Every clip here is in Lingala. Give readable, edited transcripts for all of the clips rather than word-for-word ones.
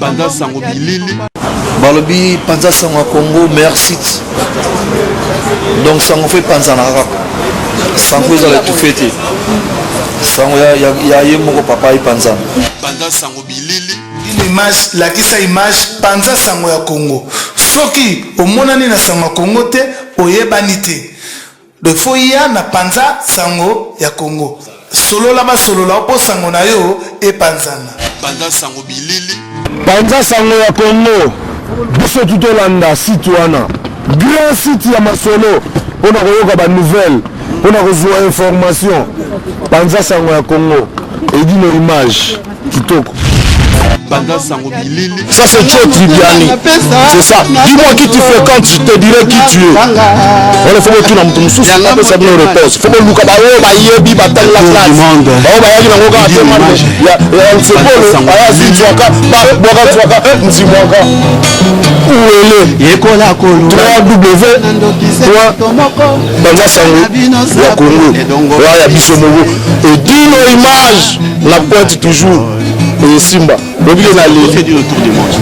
Panza sango bilili. Balobi Panza sango Congo merci. Donc sango fait Panza na raka. Sango ezala tout fêté. Sango ya yemoko papa y Panza. Panza sango bilili. Une image la kisa image Panza sango ya Congo. Soki omonani na sango Congo te oyebani te. De foya na Panza sango ya Congo. Solo la ba solo la po sango na yo e Panzana. Panza sango bilili. Panza sango ya Congo. Biso tutolanda site wana. Grand site ya masolo. On a reyoka ba nouvelle. On a reçu information. Panza sango ya Congo. Et dit nos images. Kitoko. Panza sango bilili. Ça c'est Tcho Tribiani. C'est ça. Dis-moi qui tu fréquentes, je te dirai qui tu es. On faut que tu n'as pas sous ça peut ça nous repose. Faut que nous cabayo ba yebi ba telle la classe. Ba ba yaki na ngoka atema. Ya c'est bon. Aya si tu aka ba boka tu aka nzimwaka. Ouele. Yekola kolo. 3W. Panza sango ya Congo. Ya biso mogo. Et dis nos images la pointe toujours. Et Simba. On fait du retour du monde.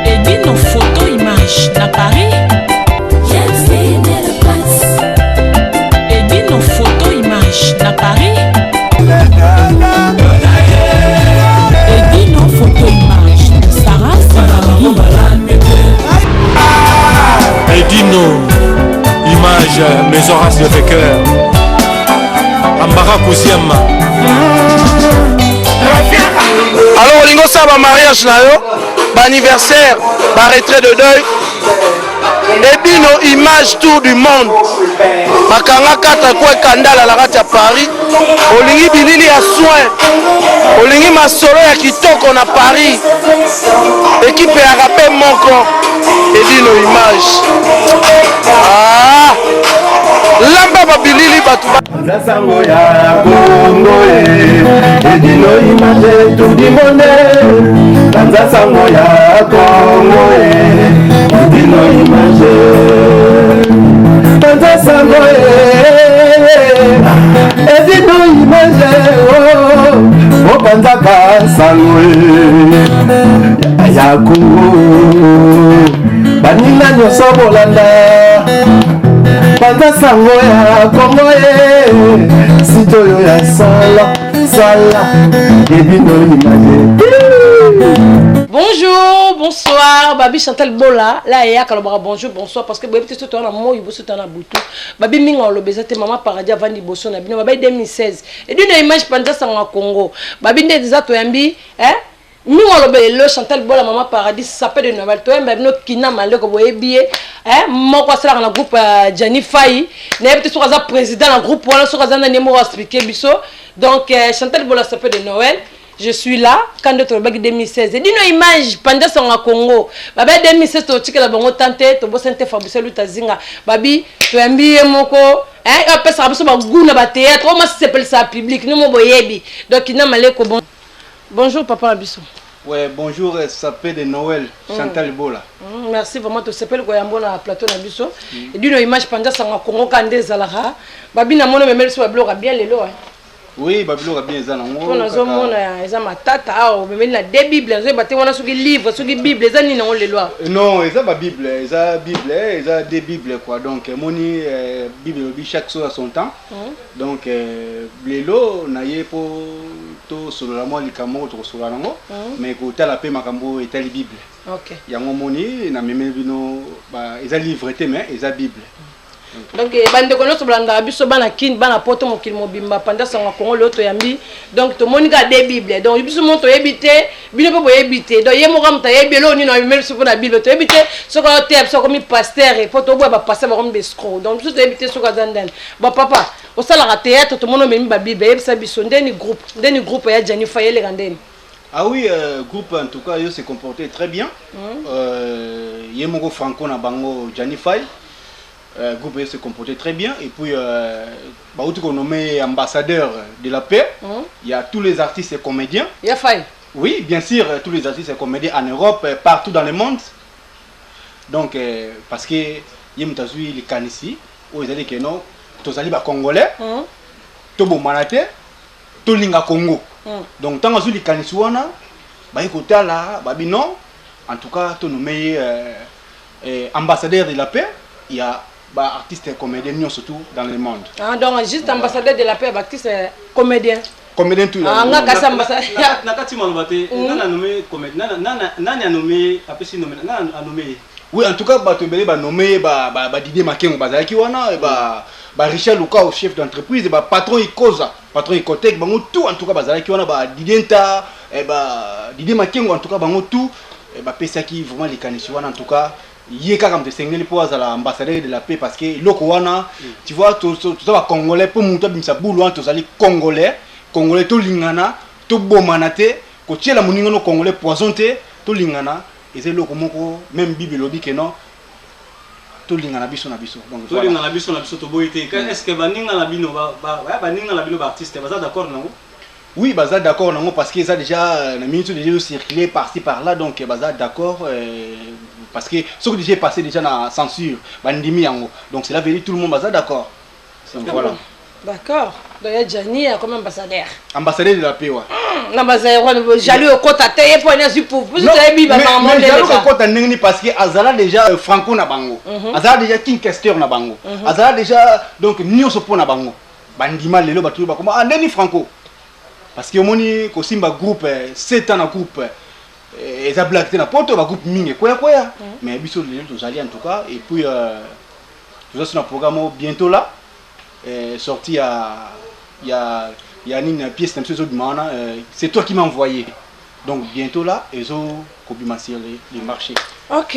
Et dit nos photos, images à Paris. Et dit nos photos, images à Paris. Et dit nos photos, images de Sarah Et dit nos images, mes horaces de cœur. Ambara Kousiama. Alors, on a un mariage, un anniversaire, un retrait de deuil. Et puis nos images tour du monde. Makanga kata kwa kandala la rate à Paris. Olingi bilili ya soin. Olingi masolo ya kitoko na Paris. Équipe ya rapé moko. Et puis nos images. Ah! Lamba babilili batu. Sango ya Congo et dit nos images tout du monde. Panza sango ya Congo et dit nos images. Panza sango et dit nos images. Oh Panza ka sango ya Congo. Banina nyoso bolanda. Panza sango ya Congo sito yo ya sala et bino image. Bonjour, bonsoir, Babi Chantal Bola. Là, il y a bonjour, bonsoir, parce que Babi, tu es en moi, il est en boutou. Babi Minga, le baiser, maman Paradis avant de bosser, Babi 2016. Et d'une image Panza sango Congo. Babi déjà tu ambi, hein? Minga le Chantal Bola, maman Paradis, ça peut de Noël. Tu aimes no kina malé que vous voyez bien, hein? Moi, quoi, c'est dans le groupe Gianni Faye. N'est-ce pas sur président dans le groupe, voilà, sur un numéro expliqué, biso. Donc, Chantal Bola, ça peut de Noël. Je suis là, quand de 2016. Et dis nos images, pendant son Congo. Babi 2016, tu as dit que la bonne tante, tu as besoin Fabrice Lutazinga. Babi, tu as mis mon co. Hein, après ça, tu as besoin de théâtre. Comment ça s'appelle ça public? Nous, mon boyebi. Donc, il n'a malé que bon. Bonjour, papa Abisso. Ouais, bonjour, ça fait de Noël, Chantal Bola. Merci vraiment, tu s'appelles quoi, on a plateau Abisso. Et dis nos images pendant son Congo, quand des Alara. Babi, n'a mon même sur le blog, bien les lois. Oui, Babylone a bien ça. On a ma tata, mais la des Bibles, on a sur les livres, sur les Bibles, les années non les lois. Non, ils ont pas Bible, ils ont Bible, ils ont des Bibles quoi. Donc moni Bible chaque chose à son temps. Donc les lots naïe pour tout sur la moi les camo sur la langue, mais quand la paix macambo est la Bible. OK. Il y a un moni na même vino bah ils ont livreté mais ils ont Bible. Donc bande kono so blanda biso bana kin bana poto mokil mobimba panda sanga Congo loto yambi donc to monika de bible donc biso monto yebite bino po yebite donc yemo kam ta yebelo ni no mel so na bible to yebite so ko teb so ko mi pasteur et poto bo ba passer ba comme des scroll donc biso to yebite so ka zandan ba papa o sala ka théâtre to mono memi ba bible yebisa biso ndeni groupe ya Gianni Faye le gandeni. Ah oui, groupe en tout cas il s'est comporté très bien. Yemo franco na bango Gianni Faye. Groupe se comportait très bien et puis on nommé ambassadeur de la paix. Il y a tous les artistes et comédiens. Il y a failli. Oui, bien sûr, tous les artistes et comédiens en Europe, partout dans le monde. Donc parce que il y a les canissi où ils allaient que non, tous les congolais, tous les manatés, tous les Congo. Donc tant que les canissi wana, ba écouter là ba non en tout cas to nommé ambassadeur de la paix. Il y a bah artistes et comédiens surtout dans le monde. Ah donc juste ambassadeur de la paix, artiste comédien. Comédien tout. Ah on a qu'à ambassadeur. Nakati malobate, nana nommé comédien, nana nommé apesi nommé, nana nommé. Oui, en tout cas ba tobele ba nommé ba Didier Makengo bazaki wana ba Richard Luka au chef d'entreprise ba patron Ikoza, patron Icotec bango tout en tout cas bazaki wana ba Didier Nta Didier Makengo en tout cas bango tout ba pesaki vraiment les kanisi wana en tout cas yeka comme de sengeli pour l'ambassadeur de la paix parce que loko wana tu vois tout ça congolais pour monter bimsa boulou to zali congolais to lingana to bomanate ko tiela moninga no congolais poisonté to lingana et c'est loko moko même bible lobi que non to lingana biso na biso donc to lingana biso na biso to boyité est-ce que baninga la bino baninga la bino ba artiste baza d'accord nango. Oui, baza d'accord nango parce que ça déjà la minute déjà circulé par-ci par-là donc baza d'accord parce que ce que déjà passé déjà na censure bandimi yango donc cela veut dire tout le monde baza d'accord. Voilà. D'accord. Donc il y a Gianni comme ambassadeur. Ambassadeur de la paix ouais. L'ambassadeur jaloux au côté télé pour une pour vous avez mis maman mais jaloux au côté ndengni parce que azala déjà franco na bango. Azala déjà king caster na bango. Azala déjà donc nyoso po na bango. Bandima lelo batu ba comment andeni franco. Parce que moni ko simba groupe 7 ans na groupe et ça blague na poto ba groupe mingi quoi mais biso les tous alliés en tout cas et puis tout ça sur un programme bientôt là sorti il y a une pièce comme ça de mana c'est toi qui m'as envoyé donc bientôt là ils ont copié les marchés. Ok,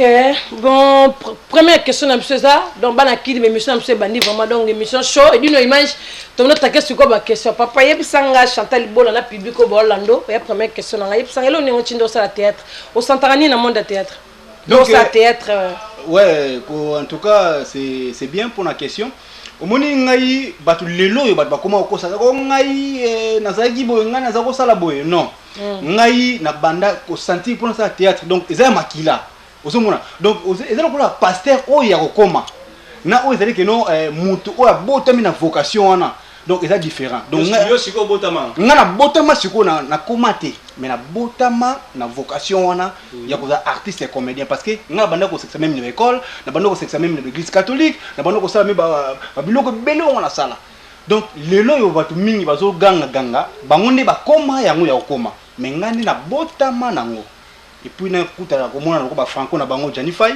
bon, première question à monsieur ça. Donc, banaki mais monsieur monsieur bandi vraiment donc émission show et d'une image. Donc notre question quoi question papa yeb sanga Chantal Bola na public au Orlando. Et première question na yeb sanga on est en chindo ça théâtre. Au Santarani dans monde de théâtre. Donc ça théâtre. Ouais, en tout cas c'est bien pour la question. Au moni ngai batu lelo yo batu bakoma okosa ko ngai nazaki boy ngai nazako sala boy non. Ngai na banda ko sentir pour ça théâtre donc ezaya makila. Donc ezala ko la pasteur o ya kokoma na o ezali que non mutu o ya botami na vocation wana donc ezala différent donc yo siko botama na botama siko na komate mais na botama na vocation wana ya ko artiste et comédien parce que nga banda ko sexa même na école na banda ko sexa même na église catholique na banda ko sala me ba biloko bele wana sala donc lelo yo batu mingi bazo ganga bangonde ba koma yango ya kokoma mais ngandi na botama nango. Et puis na kuta ko mona ko ba franco na bango Janify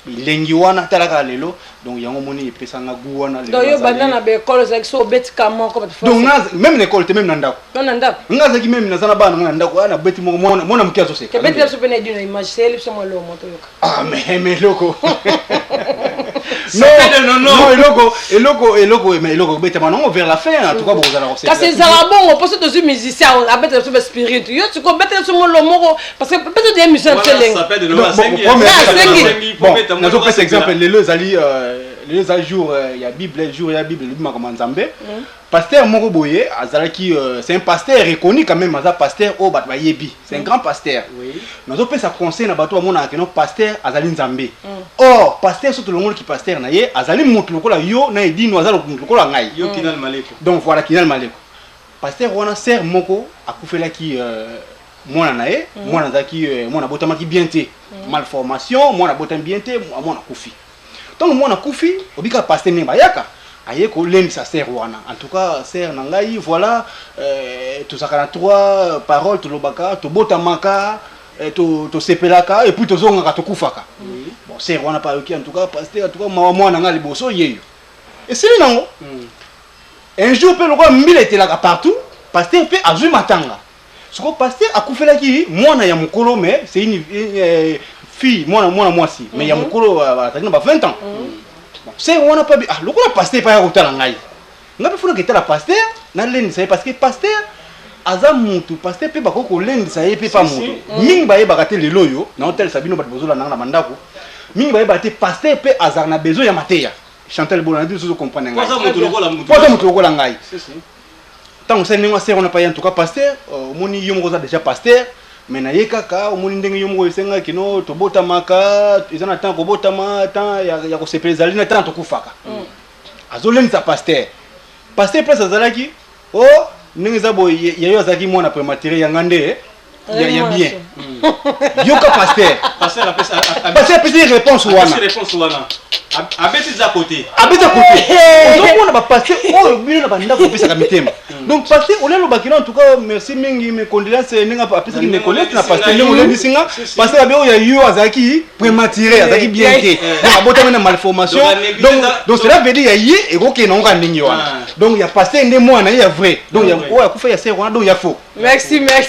bilengi wana talaka lelo donc yango moni epesanga gu wana lelo donc yo banda na be école za so beti kama ko ba donc même l'école te même na ndako non na ndako ngaza ki même na sana bana na ndako ana beti mo mona mkia so seka ke beti so pene d'une image c'est lui so mo lo moto yoka ah mais loko non mais loko beti manongo vers la fin en tout cas vous allez recevoir. Quand c'est zarabon on pense que tu musicien à beti so spirit yo tu ko beti so mo lo moko parce que beti des musiciens ça s'appelle de l'eau bon nazo pesa exemple les deux jours il y a Bible le makama nzambe pasteur moko boye azalaki c'est un pasteur reconnu quand même aza pasteur o bat bayebi c'est un grand pasteur nazo pesa conseil na bato amona que non pasteur azali nzambe or pasteur surtout le monde qui pasteur na ye azali mutu lokola yo na edino azali mutu lokola ngai yo kinal maleko donc voilà kinal maleko pasteur wana ser moko akufelaki mwana na ye mwana zaki mwana botamaki bien te malformation mwana botam bien te mwana kufi donc mwana kufi obika pasteur ne bayaka aye ko lendi sa ser wana en tout cas ser na ngai voilà tout ça 43 paroles to lobaka to botamaka to sepelaka et puis to zonga to kufaka bon ser wana pa yoki en tout cas pasteur en tout cas mwana ngali boso yeyo et c'est nango un jour pe lokwa mbile était là partout pasteur pe azui matanga. Ce que pasteur a coupé qui moi na ya mukolo mais c'est une fille moi si mais ya mukolo a 20 ans. C'est on a pas ah le pasteur pas ya kotala ngai. Ngapi funa que la pasteur na lendi ça parce que pasteur aza mutu pasteur pe bako ko lendi ça pe pas mutu. Mingi ba yeba kate lelo yo na hôtel Sabino bat bozola na mandako. Mingi ba yeba te pasteur pe azar na besoin ya mateya. Chantal Bola dit sous comprendre ngai. Pas mutu lokola ngai. Tant que on n'a pas en tout cas pasteur, moni yomo déjà pasteur, mais na yekaka moni ndenge yomo senga kino to botamaka, ils en attendent ko botama tant ya ko sepelezali na tant to kufaka. Azolen sa pasteur. Pasteur presse azalaki, oh ndenge za boy ya yo azaki mona prématuré ya ngande, il y a bien. Yoka pasteur. Pasteur a fait une réponse wana. Réponse wana. Abeti za côté. Abeti à côté. Donc on a pas pasteur. Oh, bien on a pas ndako pesa kamitema. Donc pasteur on a le bakina en tout cas merci mingi mes condoléances ninga pa pesa ki mes collègues na pasteur on le disinga. Pasteur abio ya yo azaki prématuré azaki bien té. Donc abota na malformation. Donc cela veut dire y et ko ke non ka ningi wana. Donc il y a pasteur ndé moi na ya vrai. Donc il y a oh akufa ya ser wana donc il y a faux. Merci. Na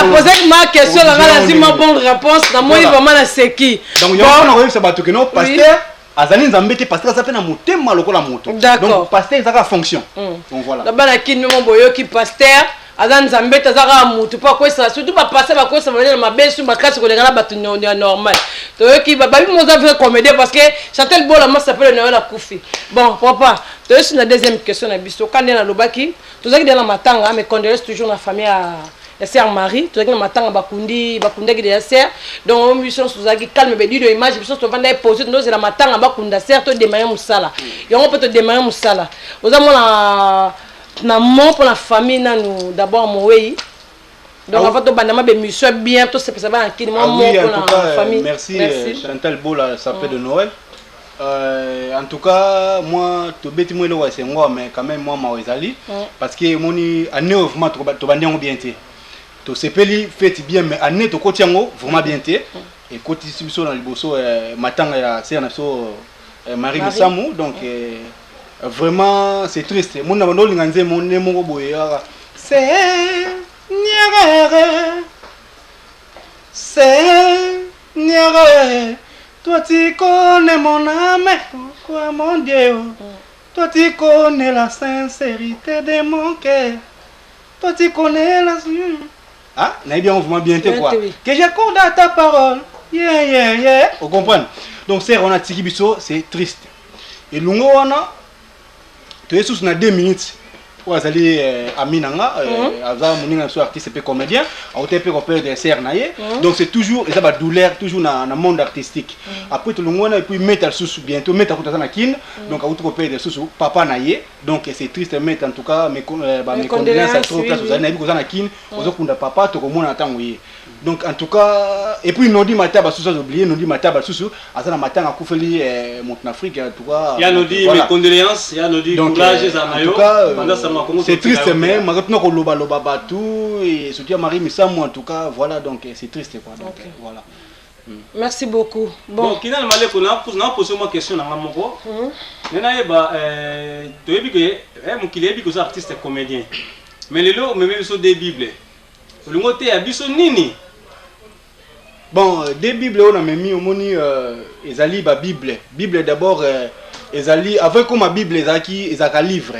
posé ma question là la zima bonne réponse na moi vraiment na seki. Donc il y a on a ça bato que non pasteur azali nzambe te pasteur ça fait na motema lokola moto. Donc pasteur ça a fonction. Donc voilà. Na bana kini mo boyo ki pasteur azan nzambe ta zaka moto pa ko ça surtout pas passer ba ko ça va ma besu ba classe ko le ngala bato normal. To ki ba bi mo za faire comédie parce que Chantal Bola moi s'appelle Noël Akoufi. Bon papa, to est la deuxième question na biso quand na lobaki, to zaki dans matanga mais condoléances toujours na famille à la sœur Marie, to zaki na matanga bakundi ki de sœur. Donc on mission suzaki calme be dido image biso to vanda poser nous la matanga bakunda sœur to démarrer musala. Et on peut te démarrer musala. Ozamona na mon pour la famille nous d'abord moyi donc avant to bandama be mission bien to c'est ça va en kini mon pour la famille. Merci Chantal Bola ça fait de Noël. En tout cas moi to beti moi le wa c'est moi mais quand même moi mawezali parce que moni année vraiment to bandiango bien té to sepeli fête bien mais année to kotiango vraiment bien té et koti sibiso na liboso matanga ya c'est na so Marie Samu donc vraiment c'est triste mon na bando linganze mon ne mo boye c'est niagare toi tu connais mon âme quoi mon Dieu toi tu connais la sincérité de mon cœur toi tu connais la ah n'a bien on vraiment bien quoi que j'accorde à ta parole yeah vous comprenez donc c'est on a tiki biso c'est triste et lungo wana tu es sous na 2 minutes ou azali aminanga aza moninga so artiste pe comédien a ote pe repère des serres naie donc c'est toujours et ça va douleur toujours na monde artistique après tout le monde et puis mettre sous bientôt mettre à na kin donc a ote repère des sous papa naie donc c'est triste mais en tout cas mes condoléances à trop place na bi ko na kin ozo kunda papa to ko mona tango yi donc en tout cas et puis non dit mataba sous oublier non dit mataba sous azana matanga kufeli Monténafrique en tout cas il y a nous dit mes condoléances il y a nous dit courage za nayo c'est triste mais maintenant qu'on loba batou et soutien Marie Misamu en tout cas voilà donc c'est triste quoi donc voilà. Merci beaucoup. Bon kina malé ko na poser moi question na mamoko. Nena yeba to yebi que mukile yebi ko artiste comédien. Mais lelo même so des bibles. Lungote ya biso nini? Bon des bibles on a mis au moni ezali ba bible d'abord ezali avec comme ma bible ezaki ezaka livre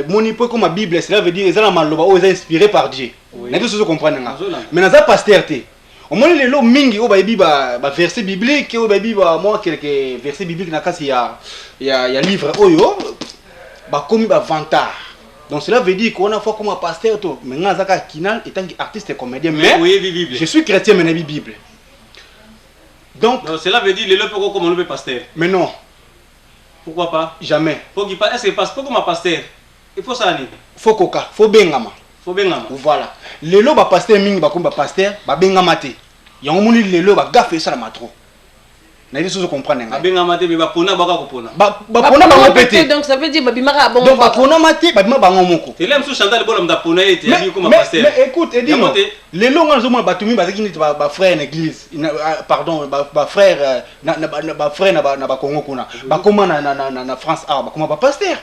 moni peu comme ma bible cela veut dire ezala maloba o eza inspiré par Dieu na tout ce comprendre nga mais naza pasteur té au moins les lo mingi o ba yebi ba verset biblique o ba yebi ba moi quelques versets bibliques na kasi ya livre oyo ba komi ba vantard donc cela veut dire qu'on a fois comme un pasteur to mais nga zaka kinal étant artiste et comédien mais je suis chrétien mais na bible donc cela veut dire les le pourquoi comme on le pasteur mais non. Pourquoi pas? Jamais. Est-ce que passe pas comme un pasteur? Il faut ça aller. Faut coca, faut bengama. Faut bengama. Voilà. Les lots ba pasteur mingi ba comme ba pasteur, ba bengama te. Ya ngomuni les lots ba gaffe ça la matro. Na dit chose comprendre nga. Ba bengama te mais ba pona ba ka kopona. Ba pona ba ngopete. Donc ça veut dire ba bimaka bon. Donc ba pona mate ba bima ba ngomoko. Et là monsieur Chantal Bola mda pona ete ya comme un pasteur. Mais écoute, Edino. Les lots nga zo mo ba tumi ba zaki ni ba frère en église. Pardon, ba frère na frère na ba Congo kuna. Ba koma na France ba koma ba pasteur.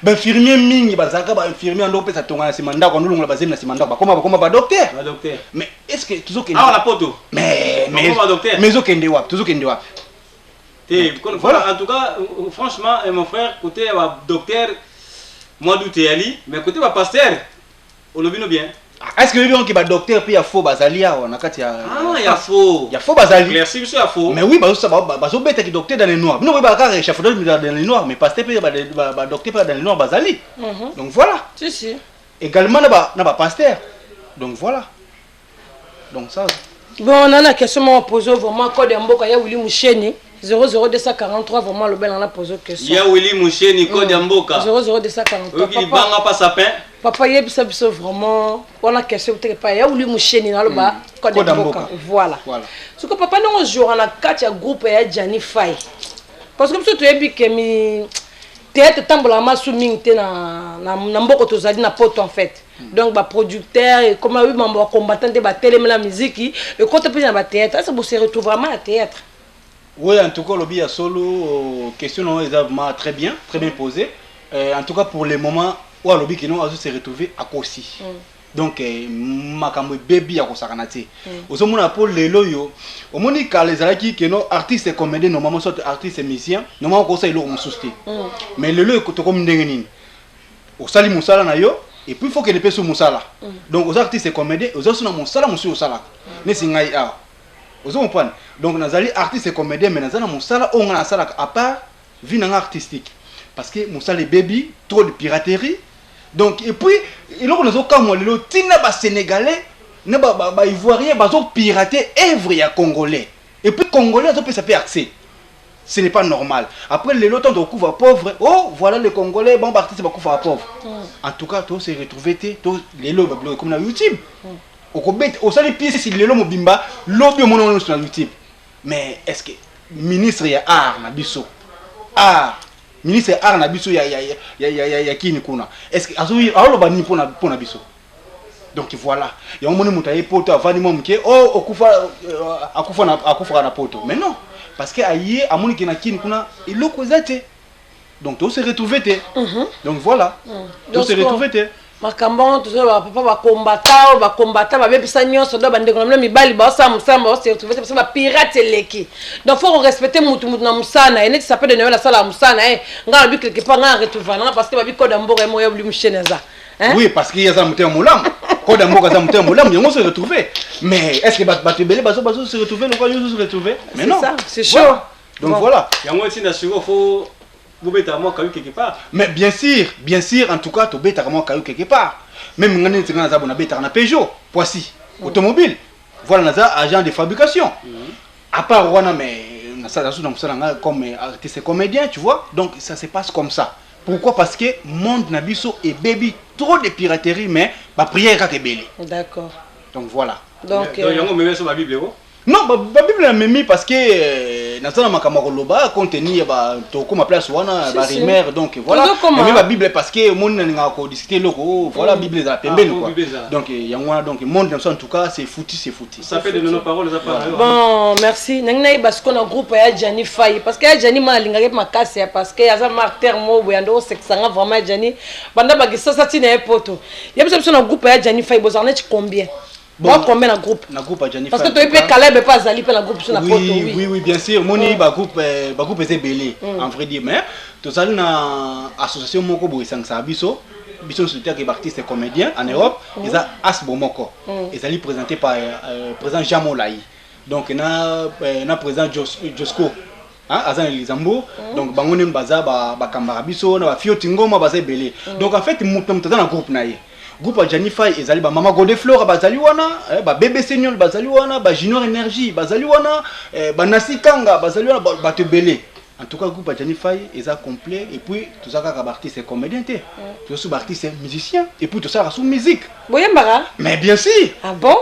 Ba infirmier mingi ba zaka ba infirmier ndo pesa tonga na simanda ko ndulunga ba zemi na simanda ba koma ba docteur. Ba docteur. Mais est-ce que tuzo kende? Ah la poto. Mais docteur. Mais zo kende wa, tuzo kende wa. Voilà. En tout cas, franchement, mon frère, côté docteur, moi douté Ali, mais côté pasteur, on le vit bien. Est-ce que le qui va docteur puis il y a faux basalia on a quand il y a il y a faux. Il y a faux basali. Merci monsieur il y a faux. Mais oui ça va bête qui docteur dans les noirs. Non pas car chef dans les noirs mais pasteur puis va docteur dans les noirs basali. Donc voilà. Si. Également n'a pas pasteur. Donc voilà. Donc ça. Bon on a la question m'a posé vraiment code mboka ya Willy Musheni. 00243 vraiment le bel en a posé question. Ya Willy Mouché Nico Diamboka. 00243. Ok, banga pas sapin. Papa yebisa biso vraiment on a question peut pas ya Willy Mouché ni na loba Code Diamboka. Voilà. Ce que papa non jour on a 4 groupe ya Jani Fay. Parce que biso to yebi ke mi théâtre tambola masu mingte na mboko tozali na poto en fait. Donc ba producteur et comme oui mambo combattant de ba télé la musique et quand on ba théâtre ça se retrouve vraiment à théâtre. Oui, en tout cas le billet solo question non exactement très bien posé. En tout cas pour le moment où le billet non se retrouver à Kosi. Donc makambo baby ya kosakana te. Ozomona pour lelo yo omoni ka les alaki que no artiste comédien normalement soit artiste musicien normalement ko sa ilo mususti. Mais lelo ko to comme ndenge nini. Osali musala na yo et puis il faut que les personnes musala. Donc aux artistes comédiens aux autres na musala musu osala. Ne singai a. Vous comprenez? Donc nazali artiste comédien mais nazana musala on na sala à part vie na artistique parce que musala baby trop de piraterie. Donc et puis il y a des cas moi le tina ba sénégalais ne ba ivoirien ba zo pirater œuvre ya congolais et puis congolais zo peut ça peut accès. Ce n'est pas normal. Après les lots de couvre pauvre, oh voilà les Congolais bon artistes ba couvre pauvre. En tout cas tout s'est retrouvé les lots comme na YouTube. Au Kobet au sali pièce si les lots mobimba lobby mon nom sur YouTube. Mais est-ce que ministre ya art na biso ministre ya art na biso ya kini kuna. Est-ce que azui alo ba ni pona biso. Donc voilà, il y a un moment où tu poto avani momke oh akufa na poto. Mais non. Parce que aïe à mon qui n'a qu'une kuna il le causait donc tout se retrouvé donc voilà tout se retrouvé makambo tout ça papa va combattre va bebisa nyonso do bande ngomna mibali ba sa musamba ba se retrouver parce que ba pirate leki donc faut respecter mutu na musana et net ça peut donner la sala musana ngala bi quelque part ngala retrouver parce que ba bi Code Diamboka mo yobli musheneza oui parce qu'il y a ça muté mulam Code Diamboka ça muté mulam ils vont se retrouver mais est-ce que ba tebele ba se retrouver le quoi se retrouver mais non c'est chaud donc voilà yango tina siko faut bobeta moi quelque part mais bien sûr en tout cas to beta moi quelque part même ngani tingana za bona beta na Peugeot Poissy automobile voilà naza agent de fabrication à part wana mais na ça comme artiste comédien tu vois donc ça se passe comme ça. Pourquoi? Parce que monde nabiso et baby trop de piraterie mais ba prière ka kebele. D'accord. Donc voilà. Donc yango meme sur la Bible ko? Non, ba Bible meme parce que nazana makamako loba contenu ba to comme place wana ba rimer donc voilà. Mais ba Bible parce que monde na ko discuter loko voilà Bible za pembeni quoi. Donc yango donc monde en tout cas c'est foutu. Ça fait de nos paroles les appareils. Bon, merci. Nangna parce qu'on a groupe ya Jani Fay parce que Jani malinga makasi parce que ya za martyr mo boyando sexanga vraiment Jani banda ba gisa satina poto. Ya biso na groupe ya Jani Fay bozarne combien? Bon, combien de groupe? Na groupe à Jani parce que tu peux Caleb pas Zali pas la groupe sur la photo oui bien sûr moni ba groupe est belé en vrai dire mais to sali na association moko bo isangsa biso soutien que artiste comédien en Europe ils a Asbomoko ils allaient présenté par président Jean Molayi donc na président Josco hein azan Luxembourg donc bangone baza ba kambara biso na ba fioti ngoma baza belé donc en fait mutu na groupe na ye groupe à Jani Fay ezali ba mama Godeflore bazali wana ba bébé senior bazali wana ba junior énergie bazali wana ba Nasi Kanga bazali wana ba te belé en tout cas groupe à Jani Fay est complet et puis tout ça ka artiste comédien té tout ça artiste musicien et puis tout ça sous musique boyembara mais bien sûr ah bon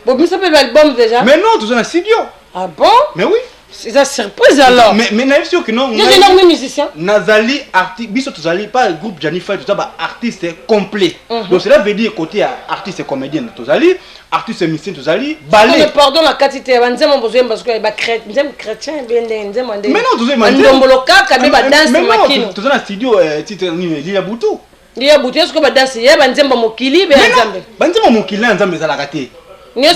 bon ça peut l'album déjà mais non tout ça na studio ah bon mais oui c'est une surprise alors. Mais naïf sûr que non. Il y a d'énormes musiciens. Nazali artiste, biso tozali pas groupe Jani Fay, tout ça bah artiste complet. Donc cela veut dire côté artiste comédien tozali, artiste musicien tozali, ballet. Mais pardon la quantité, banzema besoin parce que ba chrétien bien nzema ndé. Mais non, tozali ndomboloka kabe ba danse makino. Mais non, tozali studio titre ni Lia Boutou. Lia Boutou est-ce que ba danse ya banzema mokili be nzambe. Banzema mokili nzambe za la raté. Mais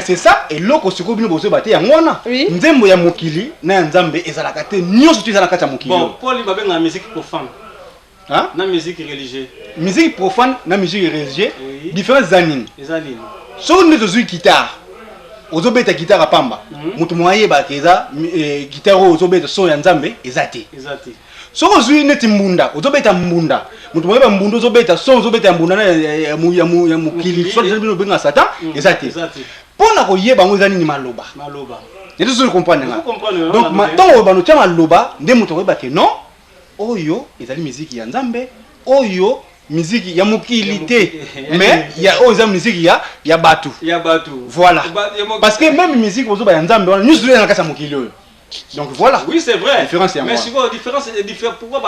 c'est ça et loko siko bino bozo baté yangwana nzembo ya mokili na nzambe ezalaka te nyonso tu ezalaka ta mokili bon Paul babe na musique profane hein na musique religieuse musique profane na musique religieuse différence zanine ezalini so ne tozu guitare ozobeta guitare pamba mutu moye ba keza guitare ozobeta so ya nzambe ezati soko zui neti mbunda ozobeta mbunda mutu moyeba mbunda ozobeta so ozobeta mbunda na ya mukili so bino benga satan ezati pona ko yeba ngo zani ni maloba et tout ce que comprendre donc maintenant ba no tia maloba nde muto ko ba ke non oyo ezali musique ya nzambe oyo musique ya mokilité mais il y a oza musique ya batu voilà parce que même musique ozo ba ya nzambe wana nous na kasa mokili oyo donc voilà oui c'est vrai différence mais si quoi différence est différent pourquoi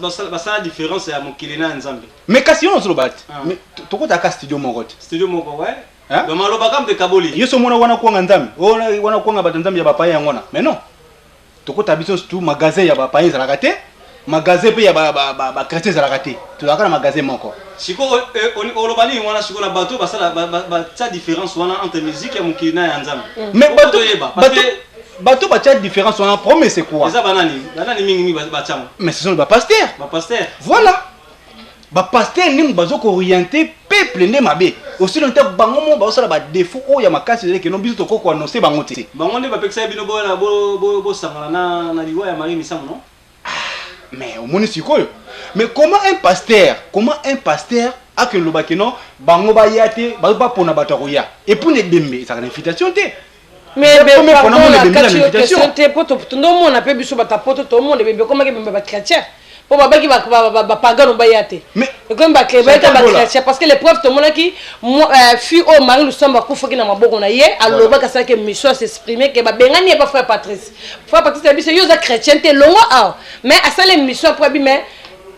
ça la différence ya mokili na nzambe mais kasi on zo bat mais toko ta ka studio moko ouais donc maloba kam de kaboli yeso mona wana kuanga nzambe wana kuanga ba nzambe ya bapaya ngona mais non toko ta biso tout magasin ya bapaya za la kate magasin pe ya ba chrétien za la kate to la kana magasin moko siko olobani wana siko na bato basala ba ta différence wana entre musique ya mokili na ya nzambe mais bato ba ta différence wana premier c'est quoi ça banani mingi ba chamo mais ce sont ba pasteurs voilà ba pasteur ni bazo ko orienter peuple ne mabe aussi longtemps bango mo ba sala ba défaut o ya makasi de que non biso to ko annoncer bango te bango ne ba peksa bino bo sangala na liwa ya Marie Misamu non mais au monde sikoyo mais comment un pasteur a que le bakeno bango ba yate ba pona bato ya et pour ne bembe ça une invitation te mais pardon la question te poto tout le monde a pe biso bata poto tout le monde bembe comment que bembe ba chrétien pour babaki ba pagano ba yate mais comme ba chrétien parce que les preuves tout le monde qui fut au Marie nous sommes ko foki na maboko na ye aloba ka ça que mission s'exprimer que ba bengani ba frère Patrice biso yo za chrétien te longo a mais à ça les missions pour bi mais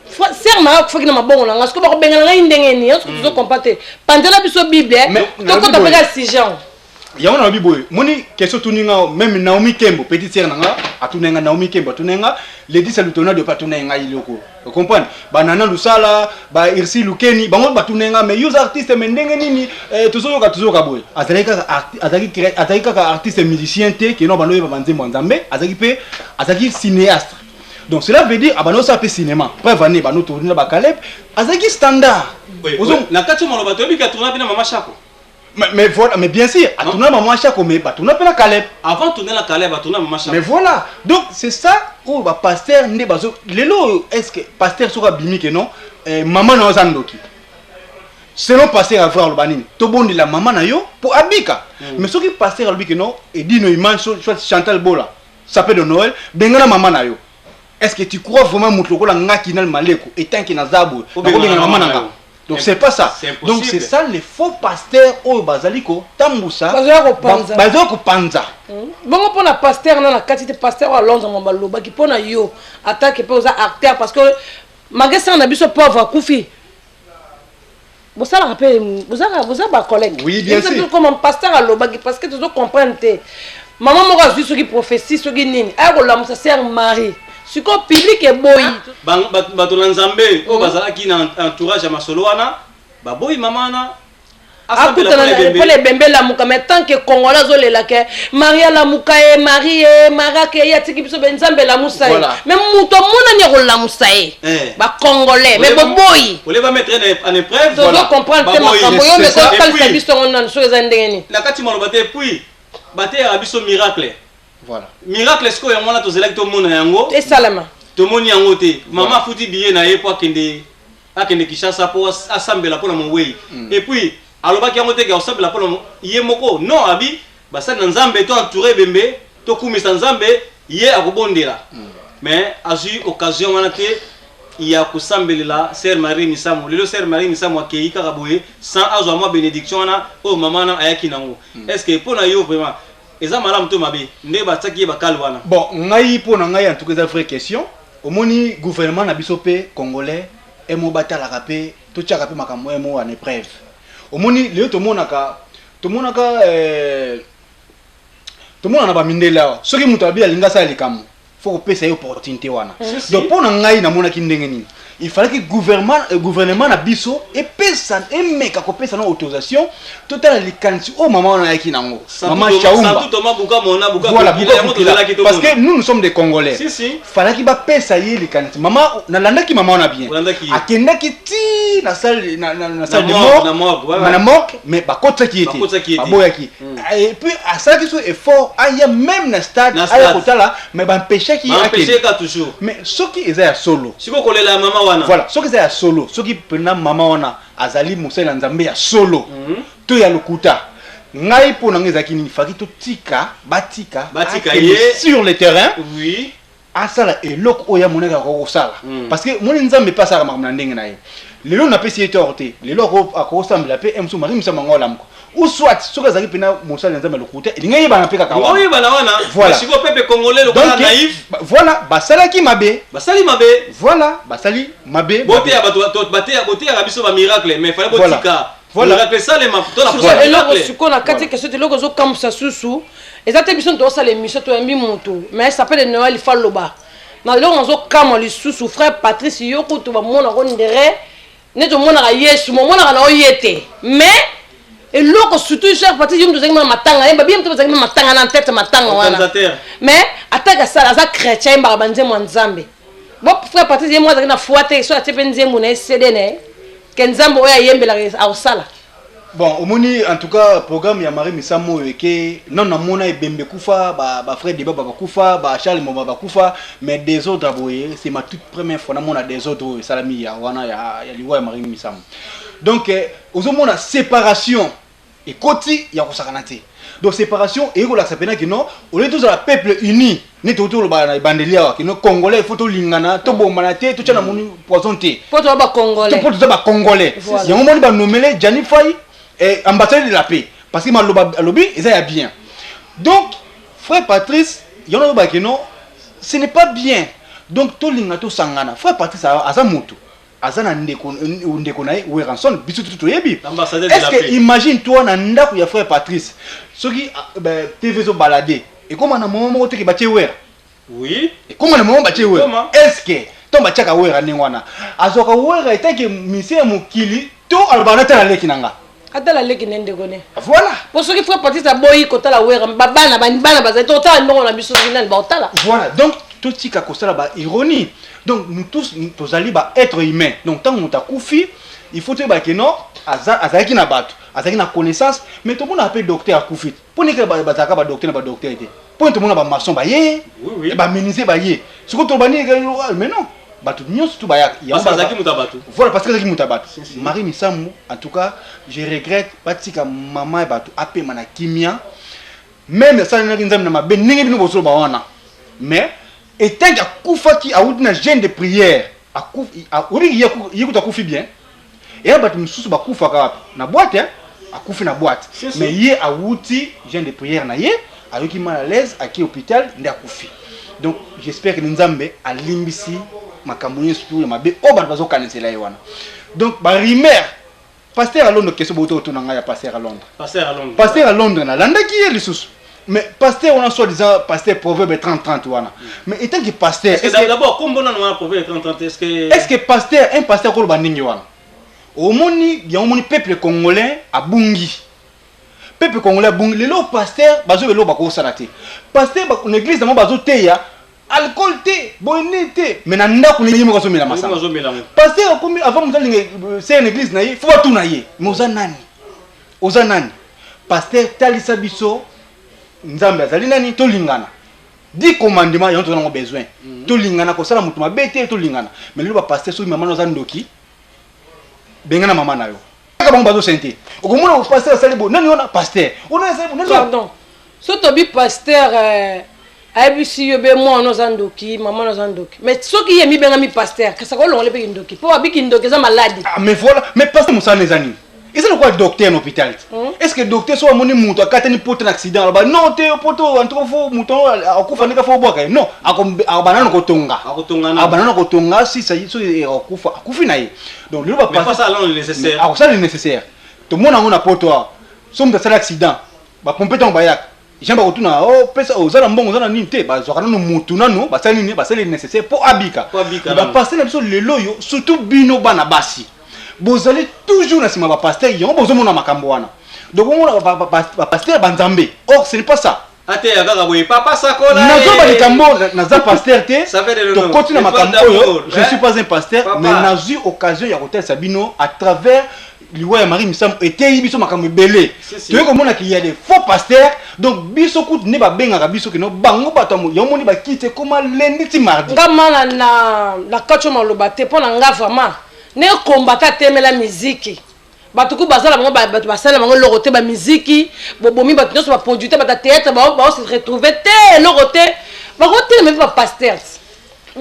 serment faut que na mabongo na ngasko ba ko bengana ngai ndenge ni est-ce que tu comprends pendant la biso bible to ko ta pega 6 ans ya wana biboy moni question tuninga même Naomi Kembo petite sœur nanga atunenga Naomi Kembo tunenga les 10 salutona de patunenga iloko vous comprenez banana lusala ba irsi lukeni bango batunenga mais user artiste mendenge nini tuzoka boy azalika ka artiste musicien te que non banoye banzembo nzambe azaki cinéaste. Donc cela veut dire abano ça peut cinéma. Preuve année bano tourner ba Caleb azaki standard. Na kati mo ba tobi ka tourner na mama Chako. Mais voilà, mais bien sûr, à tourner maman Chako mais ba tourner la Caleb. Avant tourner la Caleb, à tourner maman Chako. Mais voilà. Donc c'est ça où ba pasteur ndé bazo lelo est-ce que pasteur sera bimi que non maman na zandoki. Selon pasteur avoir le banine. To bondi la maman na yo pour abika. Mais ce qui pasteur lui que non et dit no image soit Chantal Bola. Ça peut de Noël, bengana maman na yo. Est-ce que tu crois vraiment que la ngaki na maleko et tant qu'il na zabu donc c'est pas ça. Donc c'est ça les faux pasteurs au bazaliko tambusa bazoko panza. Bon pour la pasteur na kati te pasteur à Londres mon baloba qui pona yo attaque pe aux acteurs parce que magasin na biso pauvre kufi. Vous ça rappelle vous avez collègue. Oui bien sûr. Comme un pasteur à loba parce que tu dois comprendre maman mo razu ce qui prophétie ce qui nini a ko la sa sœur Marie. Si ko public est boy bato na nzambe o bazala ki na entourage ya masolo wana ba boy mamana asambela pour les bembe la muka mais tant que congolais zo lela ke Maria la muka e Marie marake ya tiki biso benzambe la musa mais muto mona ni ko la musa ba congolais mais bo boy on les va mettre en épreuve voilà comprendre te makambo yo mais ko kalisa biso ngona so za ndengeni na kati mo bate puis bate ya biso miracle. Voilà. Miracle est-ce que yamona to select to mona yango et salama to moni yango te maman futi billet na ye po akende Kishasa po asambela po na monwei et puis aloba ki yango te ka asambela po na ye moko non abi basa na nzambe to entouré bembe to kumisa nzambe ye akobondela mais azu occasion wana te ya kusambelela sœur Marie Misamu lelo sœur Marie Misamu akeika kaboye sans azwa moi bénédiction wana o maman na ayaki nango est-ce que po na yo vraiment eza malamu to mabe nde bataki bakal wana bon ngai pona ngai en tout cas vraie question omoni gouvernement na biso pe congolais emo batala kapé to tchaka pe makambo emo en épreuve omoni leo to monaka na ba mindela soki muto abi alinga sa likamu faut pesa yo opportunité wana donc pona ngai na monaki ndenge nini il fallait que gouvernement na biso et pesa et meka ko pesa na autorisation total likansi o maman na yaki nango maman Chaumba voilà parce que nous sommes des Congolais fallait que ba pesa ye likansi maman na landaki maman na bien akendaki ti na salle de mort na mort mais ba kotsa ki était ba boyaki et puis à ça qui soit effort aya même na stade aya kotala mais ba empêcher ki toujours mais ce qui est solo siko kolela maman voilà ce qui est solo ce qui prend maman wana azali musela nzambe ya solo to ya lokuta ngai po nanga ezaki nini faki to tika batika ye sur le terrain oui asala eloko oya moneka ko sala parce que moni nzambe pas sala makamna ndenge na ye lelo na pesi etorte lelo ko sambela pe emso mari misama ngola mko ou soit soka zaki pena mosala nzambe lokuta lingai bana pe kaka oui bana wana voilà siko peuple congolais le kana naïf voilà basala ki mabe basali mabe voilà basali mabe bote ya bato baté ya bote ya biso ba miracle mais fallait botika voilà miracle ça les mafuto la posa eloko siko na kati question de loko zo kamsa susu ezate biso to sala émission to yambi moto mais ça s'appelle Noël Faloba na loko zo kamo li susu frère Patrice yoko to ba mona ko ndere neto mona ka Yesu mona na oyete mais eloko surtout cher Patrice yom to zaki matanga yemba bien to zaki matanga na tête matanga wana mais ataka sala za chrétien ba banze mo nzambe bon frère Patrice yemo zaki na fuate so atepe nzembo na CD ne kenzambo oya yembela au sala. Bon, au moni en tout cas programme ya Marie Misamo que non na mona ebembe kufa ba frère Débat ba kufa ba Charles Moma ba kufa mais des autres aboyé c'est ma toute première fois na mona des autres salami ya wana ya liwa ya Marie Misamo. Donc aux mona séparation et koti ya kosakanate. Donc séparation et ko la sapena que non on est tous à la peuple uni ni toto ba bandelia que non congolais il faut to lingana to bomana te to tchana moni poison te. Pour toi ba congolais. Pour toi ba congolais. Ya moni ba nommer Jani Fay et ambassadeur de la paix parce que maloba lobby ils a bien. Donc frère Patrice il y en a qui non ce n'est pas bien. Donc to lingato sangana frère Patrice asa mutu azana ndeko nae ou ranson bisu tout yebi. Est-ce que imagine toi na ndako ya frère Patrice ceux qui TV zo balader et comment na moment moto ki batie wer. Oui. Et comment na moment batie wer. Est-ce que to bachaka wer ningwana azoka wer etake mission mokili to albanata na leki nanga. Atala leki nende kone. Voilà. Pour ceux qui font partie de boyi kota la wera bana bazai tota ndongo na biso final ba otala. Voilà. Donc tout tika kosala ba ironie. Donc nous tous nous allons ba être humains. Donc tant nous ta koufi, il faut te ba que non azaki na bato, azaki na connaissance, mais tout le monde appelle docteur à koufi. Pour ne que ba zaka ba docteur été. Pour tout le monde ba maçon ba yé. Oui. Ba menuisier ba yé. Ce que to ba ni mais non. Batu nyonso tu baya Zaki mutabatu. Voilà parce que Zaki mutabatu. Marie Misamo en tout cas, je regrette patika maman batu apé mana kimia. Même ça na nzambe na mabe ningi bino bosolo ba wana. Mais étant que kufaki a udina jeune de prière, a kufi a uri yikuta kufi bien. Et batu msusu ba kufa ka na boîte hein, a kufi na boîte. Mais yé a wuti jeune de prière na yé, a yoki mal à l'aise à qui hôpital nda kufi. Donc j'espère que nzambe a limbisi makambo surtout mabe o ba bazo kanetsela wana. Donc ba rimer pasteur à Londres question boto to nanga ya pasteur à Londres. Pasteur à Londres na landa qui est lisusu. Mais pasteur on a soit disant pasteur proverbe 30 wana. Mais étant que pasteur d'abord comme on a proverbe 30 est-ce que pasteur un pasteur ko ba ningi wana. Au moni ya moni peuple congolais a bungi. Peuple congolais a bungi le pasteur bazo le ba ko salate. Pasteur ba l'église na mo bazo teya alcool té bonité mais na ndako ni yimo kazomela masanga parce que comme avant nous aller c'est une église na yi faut tout na yi moza nani pasteur talisa biso nzambe azali nani to lingana 10 commandements yon to na besoin to lingana ko sala mutu mabete to lingana mais le ba pasteur so mama noza ndoki bengana mama na yo ka bango bazo sente okomona o pasteur sali bo nani ona pasteur ona sali nani pardon so to bi pasteur ABC yobe moi nos andoki maman nos andoki mais ce qui est mi benga mi pasteur que ça ko longole pe ndoki po abiki ndoki za maladie mais voilà mais pasteur musa les amis est-ce que quoi docteur en hôpital est-ce que docteur soit moni muto akatani poto accident ba non te poto entre fo muto akufa nika fo boka non abanana ko tonga abanana ko tonga si ça so akufa akufi na ye donc le mais pas ça le nécessaire ah ça le nécessaire tout le monde a poto somme de cet accident ba pomper ton bayak jamba kotuna oh pesa ozala mbongo ozala nini te bazwaka nano mutu nano basali nini basali nécessaire pour abika ba passer na biso lelo yo surtout bino bana basi bozali toujours na sima ba pasteur yo bozomona makambo wana donc on ba pasteur banzambe or ce n'est pas ça ate yakaka boye papa sakola nazo ba likambo naza pasteur te to continue makambo yo je suis pas un pasteur mais nazu occasion ya kotel sabino à travers Liwa Marie Misamo était biso makambo belé. Tu veux comment qu'il y a des faux pasteurs donc biso kout ne ba benga biso que no bango batamu yo moni ba kite comment lundi ti mardi. Ngama na kacho maloba te pona nga vraiment ne combattre teme la musique. batuku basala bango basala bango lorote ba musique bobomi batu nyonso ba producteur ba théâtre ba se retrouver te lorote ba rote même pas pasteur